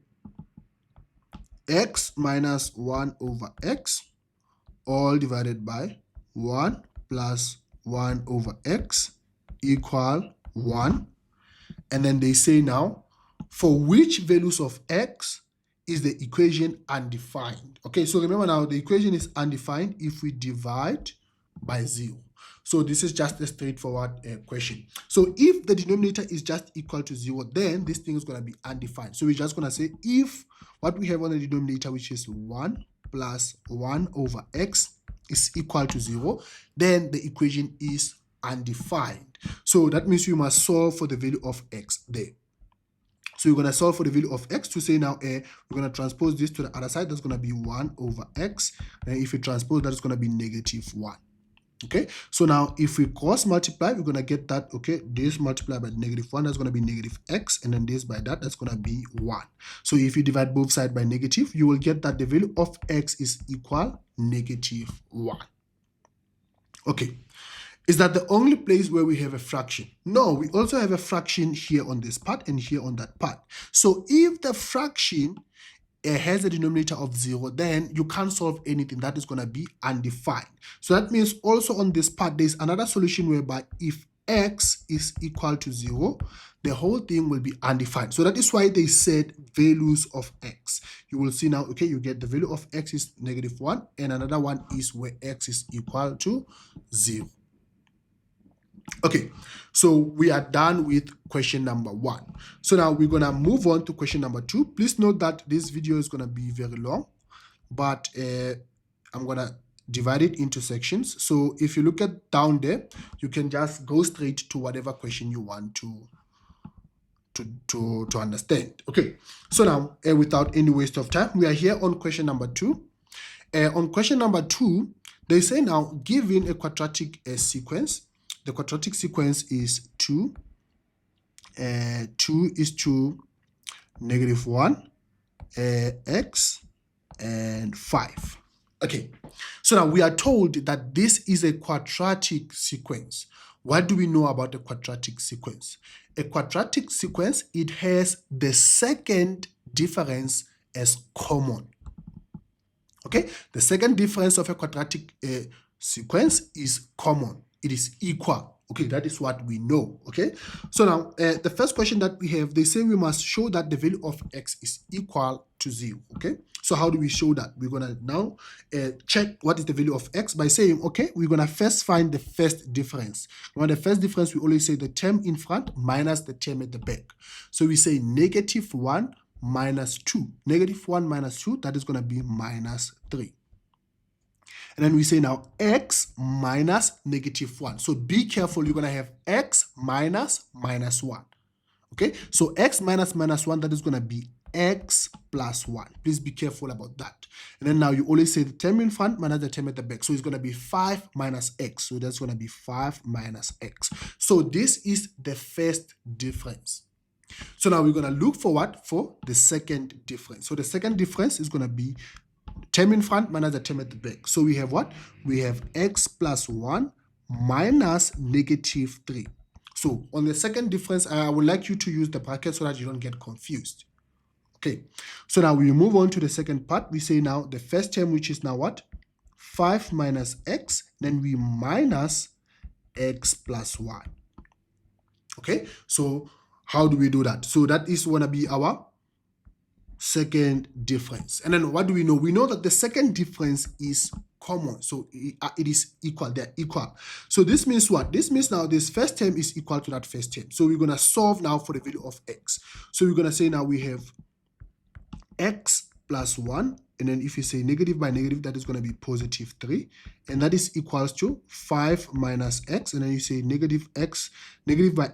x minus 1 over x all divided by 1 plus 1 over x equal 1. And then they say now, for which values of x is the equation undefined? Okay, so remember now, the equation is undefined if we divide by 0. So this is just a straightforward question. So if the denominator is just equal to 0, then this thing is going to be undefined. So we're just going to say if what we have on the denominator, which is 1 plus 1 over x is equal to 0, then the equation is undefined. So that means we must solve for the value of x there. So you're going to solve for the value of x to say now, we're going to transpose this to the other side. That's going to be 1 over x. And if you transpose, that is going to be negative 1. Okay, so now if we cross multiply, we're going to get that, okay, this multiplied by negative 1, that's going to be negative x, and then this by that, that's going to be 1. So if you divide both sides by negative, you will get that the value of x is equal negative 1. Okay, is that the only place where we have a fraction? No, we also have a fraction here on this part and here on that part. So if the fraction has a denominator of 0, then you can't solve anything. That is going to be undefined. So that means also on this part, there's another solution whereby if x is equal to 0, the whole thing will be undefined. So that is why they said values of x. You will see now, okay, you get the value of x is negative 1, and another one is where x is equal to 0. Okay, so we are done with question number 1. So now we're going to move on to question number 2. Please note that this video is going to be very long, but I'm going to divide it into sections. So if you look at down there, you can just go straight to whatever question you want to understand. Okay, so now without any waste of time, we are here on question number 2. On question number 2, they say now, given a quadratic sequence, the quadratic sequence is 2 is to negative 1 x and 5. Okay, so now we are told that this is a quadratic sequence. What do we know about a quadratic sequence? A quadratic sequence, it has the second difference as common. Okay, the second difference of a quadratic sequence is common. It is equal. Okay, that is what we know. Okay, so now the first question that we have, they say we must show that the value of x is equal to 0. Okay, so how do we show that? We're gonna now check what is the value of x by saying, okay, we're gonna first find the first difference. Now the first difference, we always say the term in front minus the term at the back. So we say -1 minus 2. -1 minus 2, that is going to be minus 3. And then we say now x minus -1. So be careful, you're going to have x minus -1. Okay, so x minus -1, that is going to be x plus 1. Please be careful about that. And then now you always say the term in front minus the term at the back. So it's going to be 5 minus x. So that's going to be 5 minus x. So this is the first difference. So now we're going to look for what? For the second difference. So the second difference is going to be term in front minus the term at the back. So we have what? We have x plus 1 minus -3. So on the second difference, I would like you to use the bracket so that you don't get confused. Okay, so now we move on to the second part. We say now the first term, which is now what? 5 minus x, then we minus x plus 1. Okay, so how do we do that? So that is going to be our second difference. And then what do we know? We know that the second difference is common. So it is equal. They're equal. So this means what? This means now this first term is equal to that first term. So we're going to solve now for the value of x. So we're going to say now we have x plus 1. And then if you say negative by negative, that is going to be +3. And that is equals to 5 minus x. And then you say negative by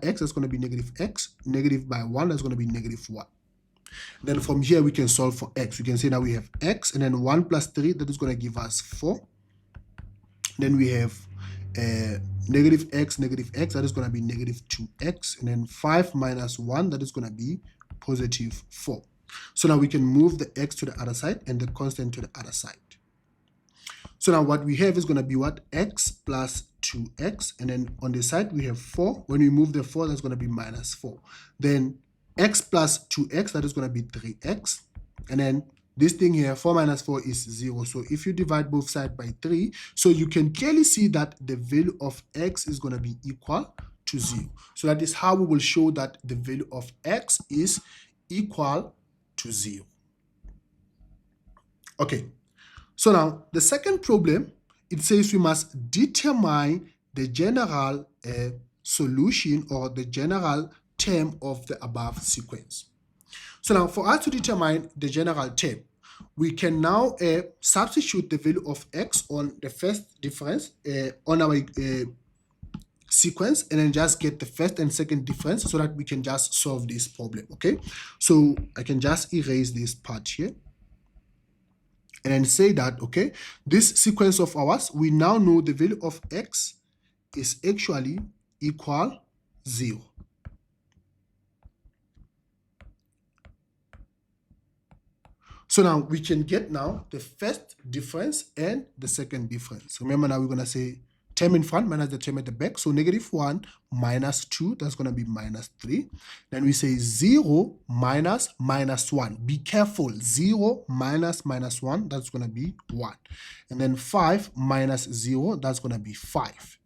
x, that's going to be negative x. Negative by 1, that's going to be -1. Then from here, we can solve for x. We can say now we have x, and then 1 plus 3, that is going to give us 4. Then we have negative x, that is going to be -2x. And then 5 minus 1, that is going to be +4. So now we can move the x to the other side and the constant to the other side. So now what we have is going to be what? X plus 2x. And then on the side, we have 4. When we move the 4, that's going to be -4. Then x plus 2x, that is going to be 3x. And then this thing here, 4 minus 4 is 0. So if you divide both sides by 3, so you can clearly see that the value of x is going to be equal to 0. So that is how we will show that the value of x is equal to 0. Okay, so now the second problem, it says we must determine the general solution or the general term of the above sequence. So now for us to determine the general term, we can now substitute the value of x on the first difference on our sequence, and then just get the first and second difference so that we can just solve this problem. Okay, so I can just erase this part here and then say that, okay, this sequence of ours, we now know the value of x is actually equal 0. So now we can get now the first difference and the second difference. Remember, now we're going to say term in front minus the term at the back. So -1 minus 2, that's going to be -3. Then we say 0 minus -1. Be careful. 0 minus -1, that's going to be 1. And then 5 minus 0, that's going to be 5.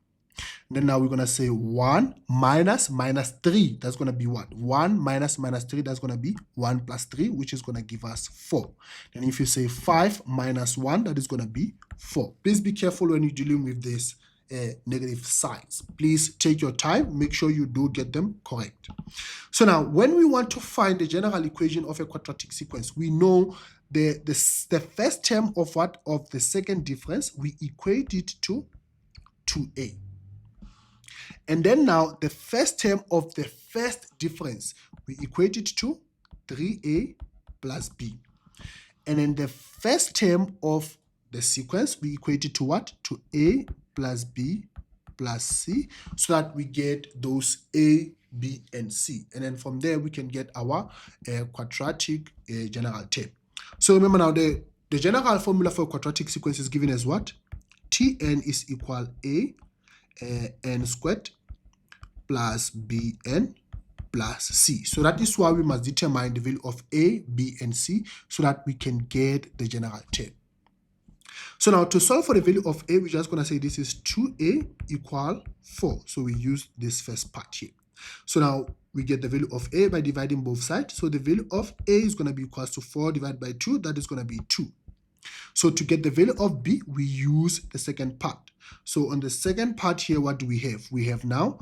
Then now we're going to say 1 minus -3. That's going to be what? 1 minus -3, that's going to be 1 plus 3, which is going to give us 4. Then if you say 5 minus 1, that is going to be 4. Please be careful when you're dealing with this negative signs. Please take your time. Make sure you do get them correct. So now when we want to find the general equation of a quadratic sequence, we know the first term of what? Of the second difference, we equate it to 2a. And then now the first term of the first difference, we equate it to 3a plus b. And then the first term of the sequence, we equate it to what? To a plus b plus c, so that we get those a, b, and c. And then from there, we can get our quadratic general term. So remember now, the The general formula for a quadratic sequence is given as what? Tn is equal a n squared plus bn plus c. So that is why we must determine the value of a, b, and c so that we can get the general term. So now to solve for the value of a, we're just going to say this is 2a equal 4. So we use this first part here. So now we get the value of a by dividing both sides. So the value of a is going to be equals to 4 divided by 2. That is going to be 2. So to get the value of b, we use the second part. So on the second part here, what do we have? We have now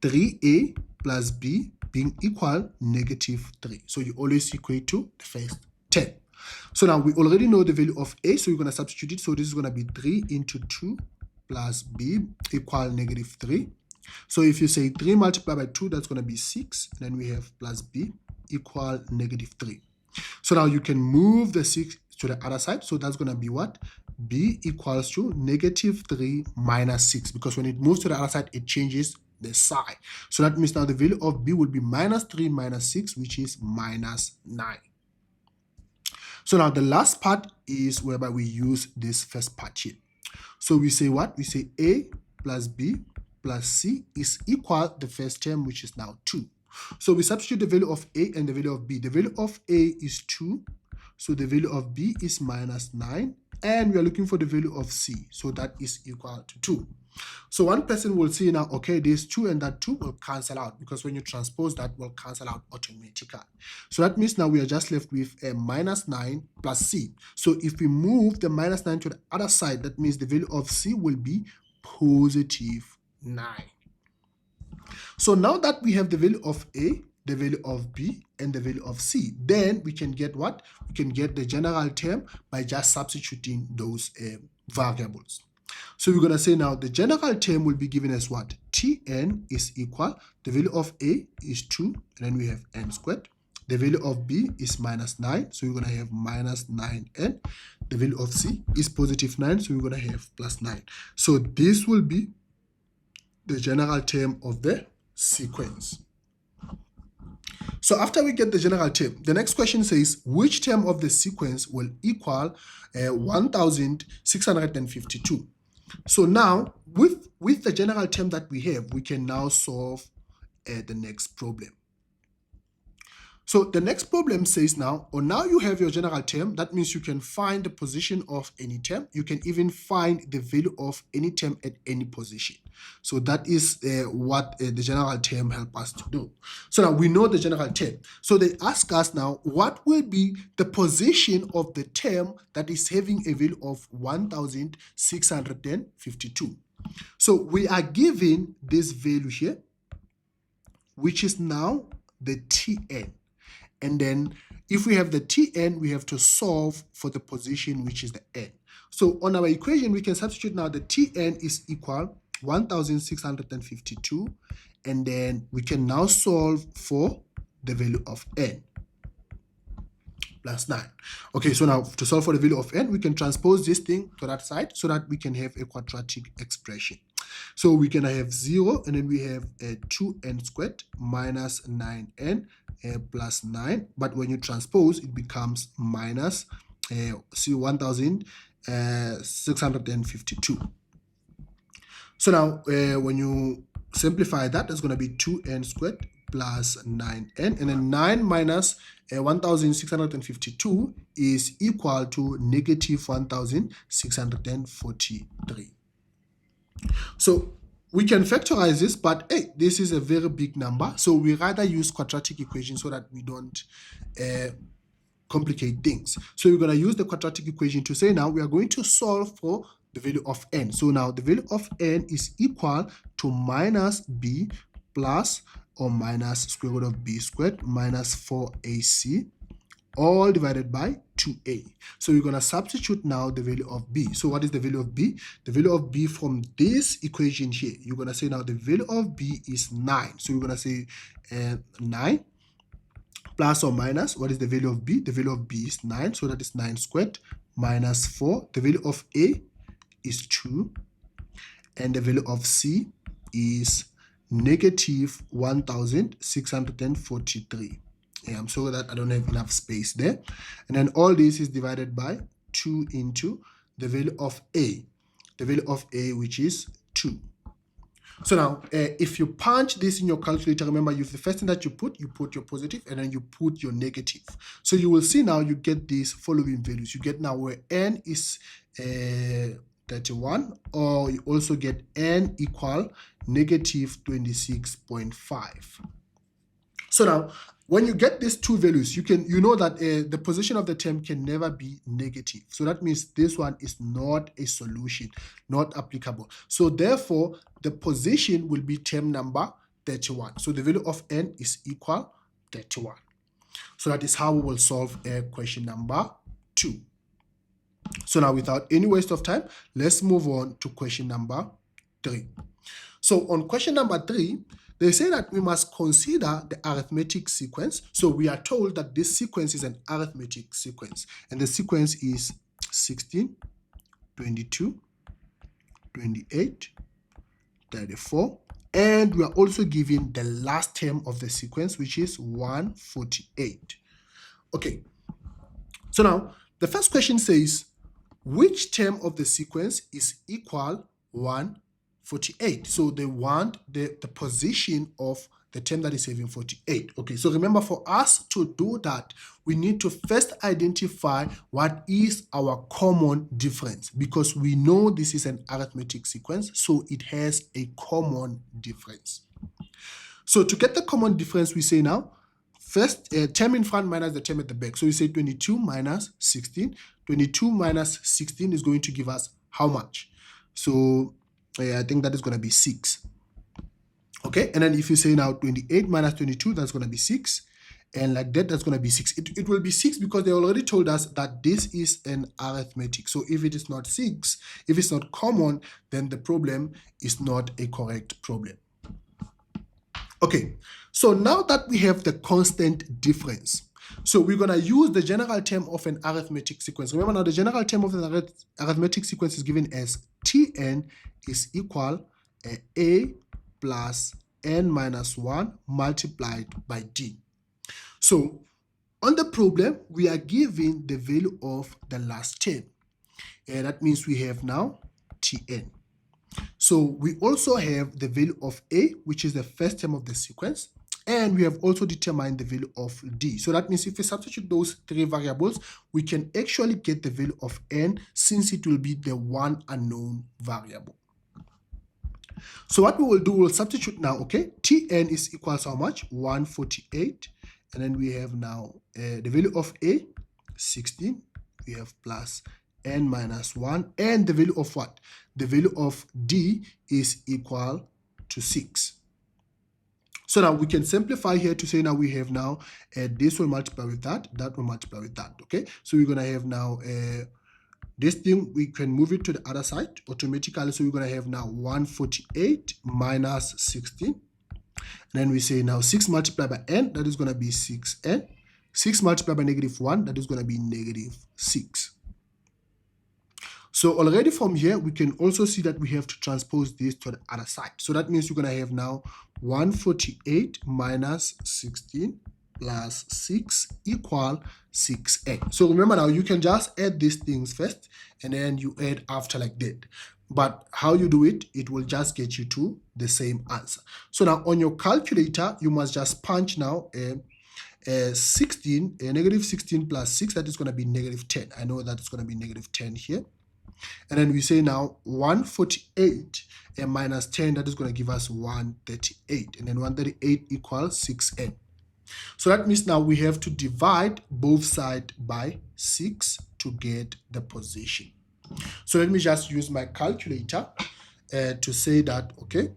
3a plus b being equal -3. So you always equate to the first term. So now we already know the value of a, so you're going to substitute it. So this is going to be 3 into 2 plus b equal -3. So if you say 3 multiplied by 2, that's going to be 6. And then we have plus b equal -3. So now you can move the 6 to the other side. So that's going to be what? B equals to -3 minus 6. Because when it moves to the other side, it changes the sign. So that means now the value of b will be -3 minus 6, which is -9. So now the last part is whereby we use this first part here. So we say what? We say a plus b plus c is equal the first term, which is now 2. So we substitute the value of a and the value of b. The value of a is 2. So the value of b is -9. And we are looking for the value of c. So that is equal to 2. So one person will say now, okay, this 2 and that 2 will cancel out, because when you transpose, that will cancel out automatically. So that means now we are just left with a -9 plus c. So if we move the -9 to the other side, that means the value of c will be +9. So now that we have the value of a, the value of b, and the value of c, then we can get what? We can get the general term by just substituting those variables. So we're going to say now the general term will be given as what? Tn is equal, the value of a is 2, and then we have n squared. The value of b is -9, so we're going to have -9n. The value of c is +9, so we're going to have +9. So this will be the general term of the sequence. So after we get the general term, the next question says, which term of the sequence will equal 1652? So now, with the general term that we have, we can now solve the next problem. So the next problem says now, or now you have your general term. That means you can find the position of any term. You can even find the value of any term at any position. So that is what the general term helps us to do. So now we know the general term. So they ask us now, what will be the position of the term that is having a value of 1652? So we are given this value here, which is now the Tn. And then if we have the Tn, we have to solve for the position, which is the n. So on our equation, we can substitute now the Tn is equal 1652. And then we can now solve for the value of n, +9. Okay, so now to solve for the value of n, we can transpose this thing to that side so that we can have a quadratic expression. So we can have 0, and then we have 2n squared minus 9n plus 9. But when you transpose, it becomes minus 1652. So now when you simplify that, that's going to be 2n squared plus 9n. And then 9 minus 1652 is equal to -1643. So we can factorize this, but hey, this is a very big number. So we rather use quadratic equation so that we don't complicate things. So we're going to use the quadratic equation to say now we are going to solve for the value of n. So now the value of n is equal to minus b plus or minus square root of b squared minus 4ac all divided by 2a. So we're going to substitute now the value of b. So what is the value of b? The value of b from this equation here, you're going to say now the value of b is 9. So we're going to say 9 plus or minus, what is the value of b? The value of b is 9. So that is 9 squared minus 4. The value of a is 2. And the value of c is -1643. I'm sorry that I don't have enough space there. And then all this is divided by 2 into the value of a. The value of a, which is 2. So now, if you punch this in your calculator, remember, the first thing that you put your positive, and then you put your negative. So you will see now you get these following values. You get now where n is 31, or you also get n equal negative 26.5. So now, when you get these two values, you know that the position of the term can never be negative. So that means this one is not a solution, not applicable. So therefore, the position will be term number 31. So the value of n is equal 31. So that is how we will solve question number 2. So now, without any waste of time, let's move on to question number 3. So on question number 3, they say that we must consider the arithmetic sequence. So we are told that this sequence is an arithmetic sequence. And the sequence is 16, 22, 28, 34. And we are also given the last term of the sequence, which is 148. Okay. So now, the first question says, which term of the sequence is equal 148? So they want the position of the term that is having 48. Okay, so remember, for us to do that, we need to first identify what is our common difference, because we know this is an arithmetic sequence, so it has a common difference. So to get the common difference, we say now, first, term in front minus the term at the back. So we say 22 minus 16. 22 minus 16 is going to give us how much? So I think that is going to be 6. Okay, and then if you say now 28 minus 22, that's going to be 6. And like that, that's going to be 6. It will be 6 because they already told us that this is an arithmetic. So if it is not 6, if it's not common, then the problem is not a correct problem. Okay, so now that we have the constant difference, so we're going to use the general term of an arithmetic sequence. Remember now, the general term of an arithmetic sequence is given as Tn is equal a plus n minus 1 multiplied by d. So on the problem, we are given the value of the last term. And that means we have now Tn. So we also have the value of a, which is the first term of the sequence, and we have also determined the value of d. So that means if we substitute those three variables, we can actually get the value of n, since it will be the one unknown variable. So what we will do, we'll substitute now, okay? Tn is equal to how much? 148. And then we have now the value of a, 16. We have plus n minus 1. And the value of what? The value of d is equal to 6. So now we can simplify here to say now we have now this will multiply with that will multiply with that, okay? So we're going to have now this thing, we can move it to the other side automatically. So we're going to have now 148 minus 16. And then we say now 6 multiplied by n, that is going to be 6n. 6 multiplied by negative 1, that is going to be negative 6. So already from here, we can also see that we have to transpose this to the other side. So that means you're going to have now 148 minus 16 plus 6 equal 6n. So remember now, you can just add these things first, and then you add after like that. But how you do it, it will just get you to the same answer. So now on your calculator, you must just punch now negative 16 plus 6, that is going to be negative 10. I know that it's going to be negative 10 here. And then we say now 148 and minus 10, that is going to give us 138. And then 138 equals 6n. So that means now we have to divide both sides by 6 to get the position. So let me just use my calculator to say that, okay.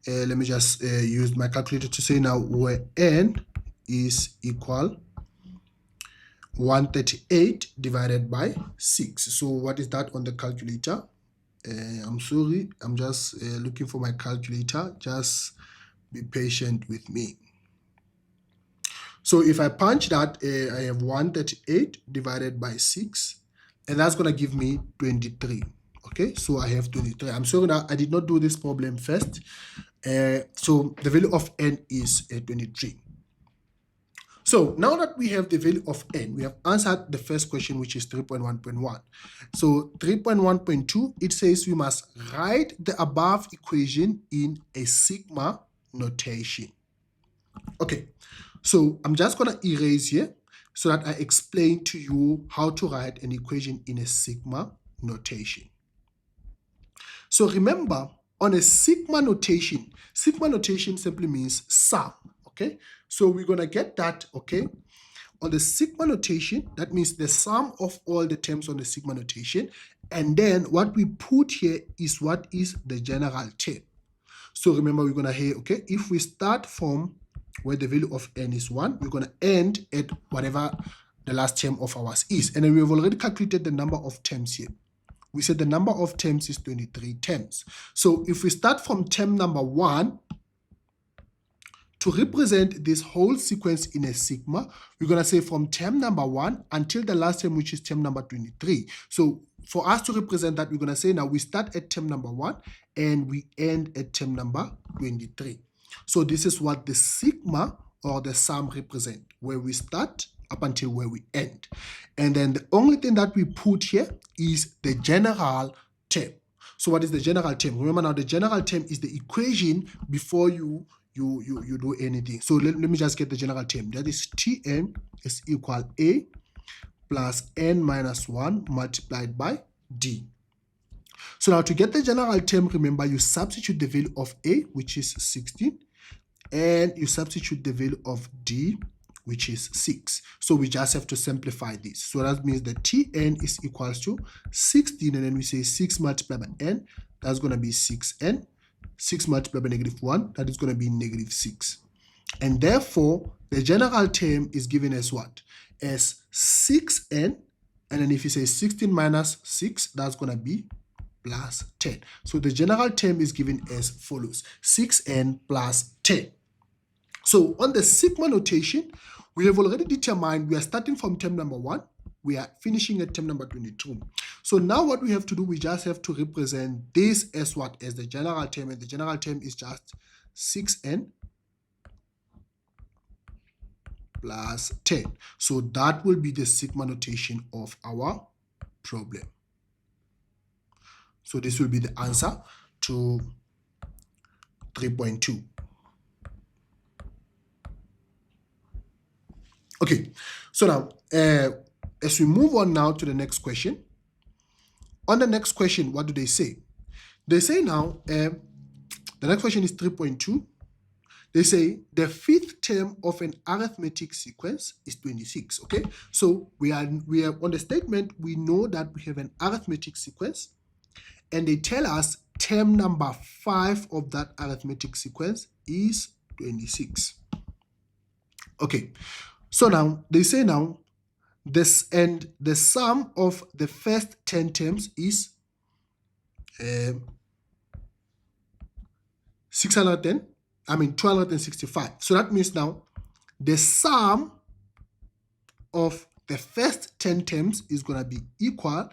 Let me just use my calculator to say now where n is equal 138 divided by 6. So what is that on the calculator? I'm sorry, I'm just looking for my calculator. Just be patient with me. So if I punch that, I have 138 divided by 6, and that's going to give me 23. Okay, so I have 23. I'm sorry now, I did not do this problem first. So the value of n is 23. So now that we have the value of n, we have answered the first question, which is 3.1.1. So 3.1.2, it says we must write the above equation in a sigma notation. Okay, so I'm just going to erase here so that I explain to you how to write an equation in a sigma notation. So remember, on a sigma notation simply means sum, okay? So we're going to get that, okay? On the sigma notation, that means the sum of all the terms on the sigma notation, and then what we put here is what is the general term. So remember, we're going to have, okay, if we start from where the value of n is 1, we're going to end at whatever the last term of ours is. And then we have already calculated the number of terms here. We said the number of terms is 23 terms. So if we start from term number 1, to represent this whole sequence in a sigma, we're going to say from term number 1 until the last term, which is term number 23. So for us to represent that, we're going to say now we start at term number 1 and we end at term number 23. So this is what the sigma or the sum represent, where we start up until where we end. And then the only thing that we put here is the general term. So what is the general term? Remember now, the general term is the equation before you do anything. So let me just get the general term. That is Tn is equal A plus n minus 1 multiplied by D. So now to get the general term, remember you substitute the value of A, which is 16, and you substitute the value of D, which is 6. So we just have to simplify this. So that means that Tn is equals to 16, and then we say 6 multiplied by n, that's going to be 6n. 6 multiplied by negative 1, that is going to be negative 6. And therefore, the general term is given as what? As 6n, and then if you say 16 minus 6, that's going to be plus 10. So the general term is given as follows: 6n plus 10. So on the sigma notation, we have already determined we are starting from term number 1. We are finishing at term number 22. So now what we have to do, we just have to represent this as what? As the general term, and the general term is just 6n plus 10. So that will be the sigma notation of our problem. So this will be the answer to 3.2. Okay, so now as we move on now to the next question. On the next question, what do they say? They say now, the next question is 3.2. They say the fifth term of an arithmetic sequence is 26. Okay, so we are on the statement, we know that we have an arithmetic sequence, and they tell us term number 5 of that arithmetic sequence is 26. Okay, so now they say now this, and the sum of the first 10 terms is 265. So that means now the sum of the first 10 terms is going to be equal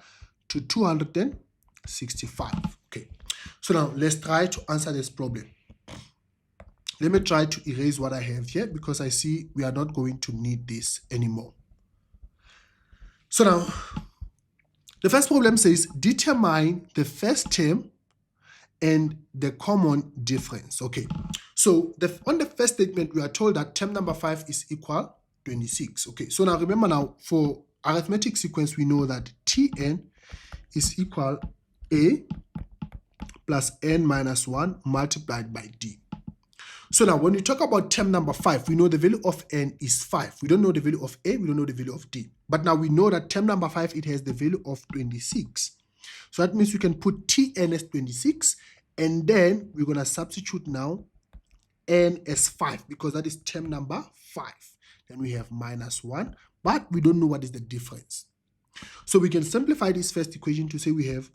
to 265. Okay, so now let's try to answer this problem. Let me try to erase what I have here, because I see we are not going to need this anymore. So now, the first problem says determine the first term and the common difference. Okay, so on the first statement, we are told that term number 5 is equal 26. Okay, so now remember now, for arithmetic sequence, we know that Tn is equal A plus n minus 1 multiplied by D. So now when we talk about term number 5, we know the value of n is 5. We don't know the value of A, we don't know the value of D. But now we know that term number 5, it has the value of 26. So that means we can put Tn as 26, and then we're going to substitute now n as 5, because that is term number 5. Then we have minus 1, but we don't know what is the difference. So we can simplify this first equation to say we have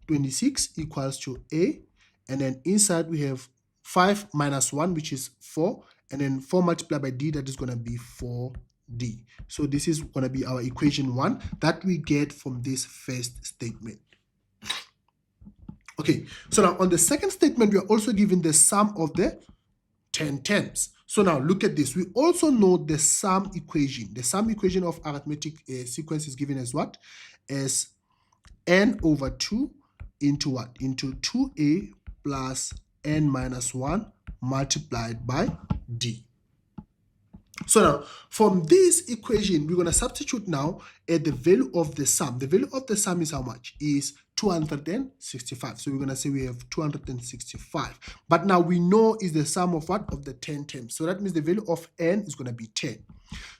26 equals to A, and then inside we have 5 minus 1, which is 4, and then 4 multiplied by D, that is going to be 4D. So this is going to be our equation 1 that we get from this first statement. Okay, so now on the second statement, we are also given the sum of the 10 terms. So now look at this. We also know the sum equation. The sum equation of arithmetic sequence is given as what? As n over 2 into what? Into 2a plus n minus 1 multiplied by d. So now, from this equation, we're going to substitute now at the value of the sum. The value of the sum is how much? Is 265. So we're going to say we have 265. But now we know is the sum of what? Of the 10 terms. So that means the value of n is going to be 10.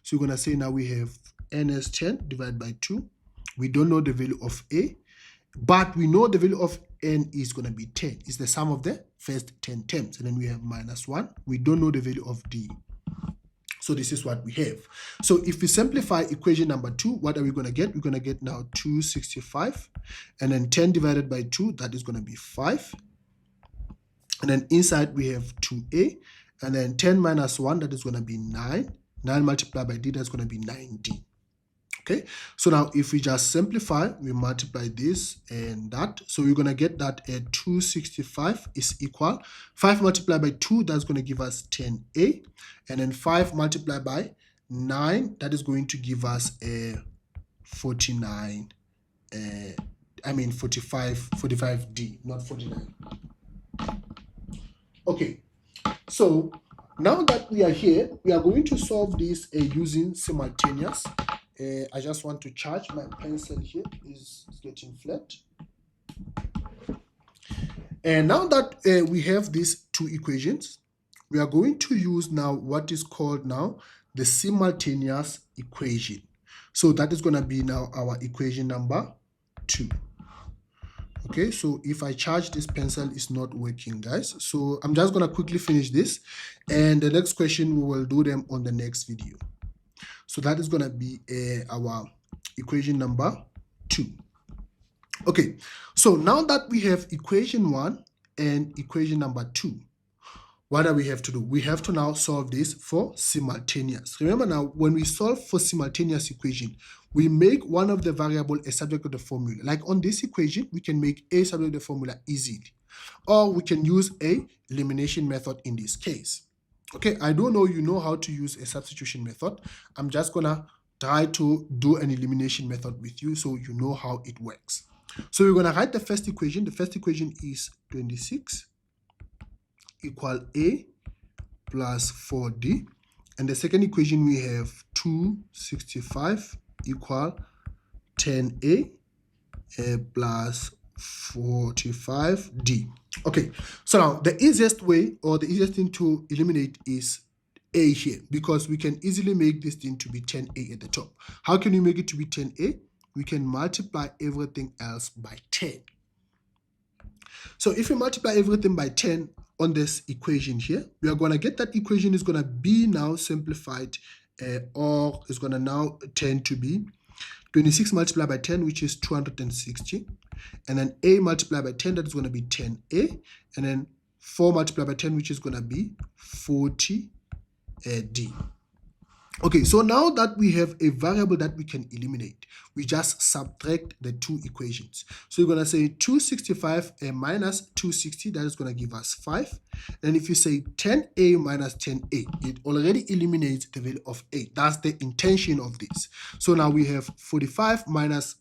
So we're going to say now we have n as 10 divided by 2. We don't know the value of a, but we know the value of n is going to be 10. It's the sum of the first 10 terms. And then we have minus 1. We don't know the value of d. So this is what we have. So if we simplify equation number 2, what are we going to get? We're going to get now 265. And then 10 divided by 2, that is going to be 5. And then inside we have 2a. And then 10 minus 1, that is going to be 9. 9 multiplied by d, that's going to be 9d. Okay, so now if we just simplify, we multiply this and that. So we're going to get that at 265 is equal 5 multiplied by 2, that's going to give us 10a. And then 5 multiplied by 9, that is going to give us a 49. 45d, not 49. Okay, so now that we are here, we are going to solve this using simultaneous. I just want to charge my pencil here, is getting flat. And now that we have these two equations, we are going to use now what is called now the simultaneous equation. So that is going to be now our equation number 2. Okay, so if I charge this pencil, it's not working, guys. So I'm just going to quickly finish this, and the next question we will do them on the next video. So that is going to be our equation number 2. Okay, so now that we have equation 1 and equation number 2, what do we have to do? We have to now solve this for simultaneous. Remember now, when we solve for simultaneous equation, we make one of the variable a subject of the formula. Like on this equation, we can make a subject of the formula easily. Or we can use a elimination method in this case. Okay, I don't know you know how to use a substitution method. I'm just gonna try to do an elimination method with you so you know how it works. So we're gonna write the first equation. The first equation is 26 equal a plus 4d. And the second equation we have 265 equal 10a plus 45d. Okay, so now the easiest way or the easiest thing to eliminate is a here, because we can easily make this thing to be 10a at the top. How can we make it to be 10a? We can multiply everything else by 10. So if we multiply everything by 10 on this equation here, we are going to get that equation is going to be now simplified, or is going to now tend to be 26 multiplied by 10, which is 260. And then a multiplied by 10, that is going to be 10a. And then 4 multiplied by 10, which is going to be 40d. Okay, so now that we have a variable that we can eliminate, we just subtract the two equations. So you're going to say 265 minus 260, that is going to give us 5. And if you say 10a minus 10a, it already eliminates the value of a. That's the intention of this. So now we have 45 minus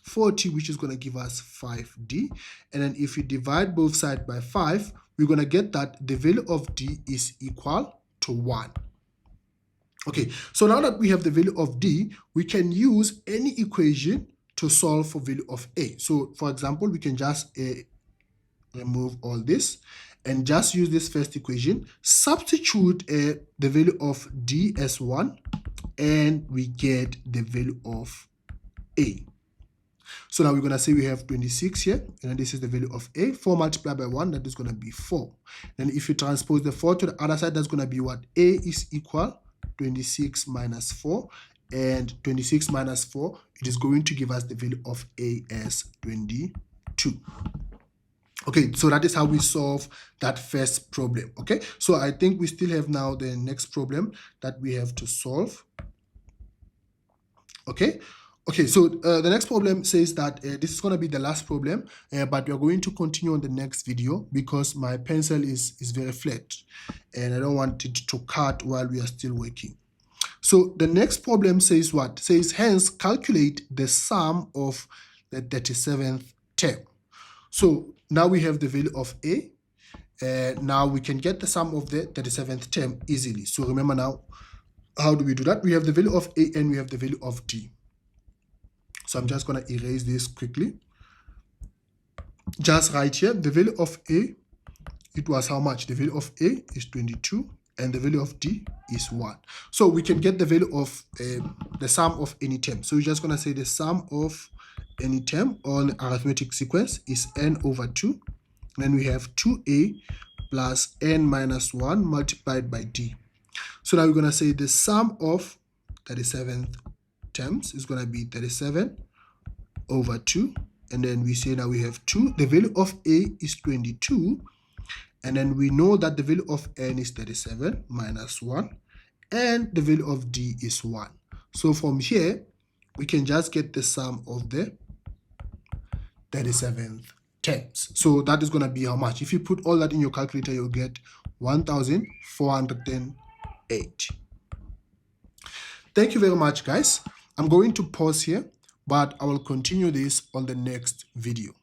40, which is going to give us 5d. And then if you divide both sides by 5, we're going to get that the value of d is equal to 1. Okay, so now that we have the value of d, we can use any equation to solve for value of a. So for example, we can just remove all this and just use this first equation, substitute the value of d as 1, and we get the value of a. So now we're going to say we have 26 here, and this is the value of a. 4 multiplied by 1, that is going to be 4. And if you transpose the 4 to the other side, that's going to be what? A is equal 26 minus 4, and 26 minus 4, it is going to give us the value of a as 22. Okay, so that is how we solve that first problem. Okay, so I think we still have now the next problem that we have to solve. Okay, Okay, so the next problem says that this is going to be the last problem, but we are going to continue on the next video because my pencil is very flat and I don't want it to cut while we are still working. So the next problem says what? Says hence calculate the sum of the 37th term. So now we have the value of A. Now we can get the sum of the 37th term easily. So remember now, how do we do that? We have the value of A and we have the value of D. So I'm just going to erase this quickly. Just right here, the value of A, it was how much? The value of A is 22 and the value of D is 1. So we can get the value of the sum of any term. So we're just going to say the sum of any term on arithmetic sequence is n over 2. And then we have 2A plus n minus 1 multiplied by D. So now we're going to say the sum of 37th terms is going to be 37 over 2. And then we say now we have 2. The value of A is 22. And then we know that the value of n is 37 minus 1. And the value of D is 1. So from here, we can just get the sum of the 37th terms. So that is going to be how much? If you put all that in your calculator, you'll get 1,408. Thank you very much, guys. I'm going to pause here, but I will continue this on the next video.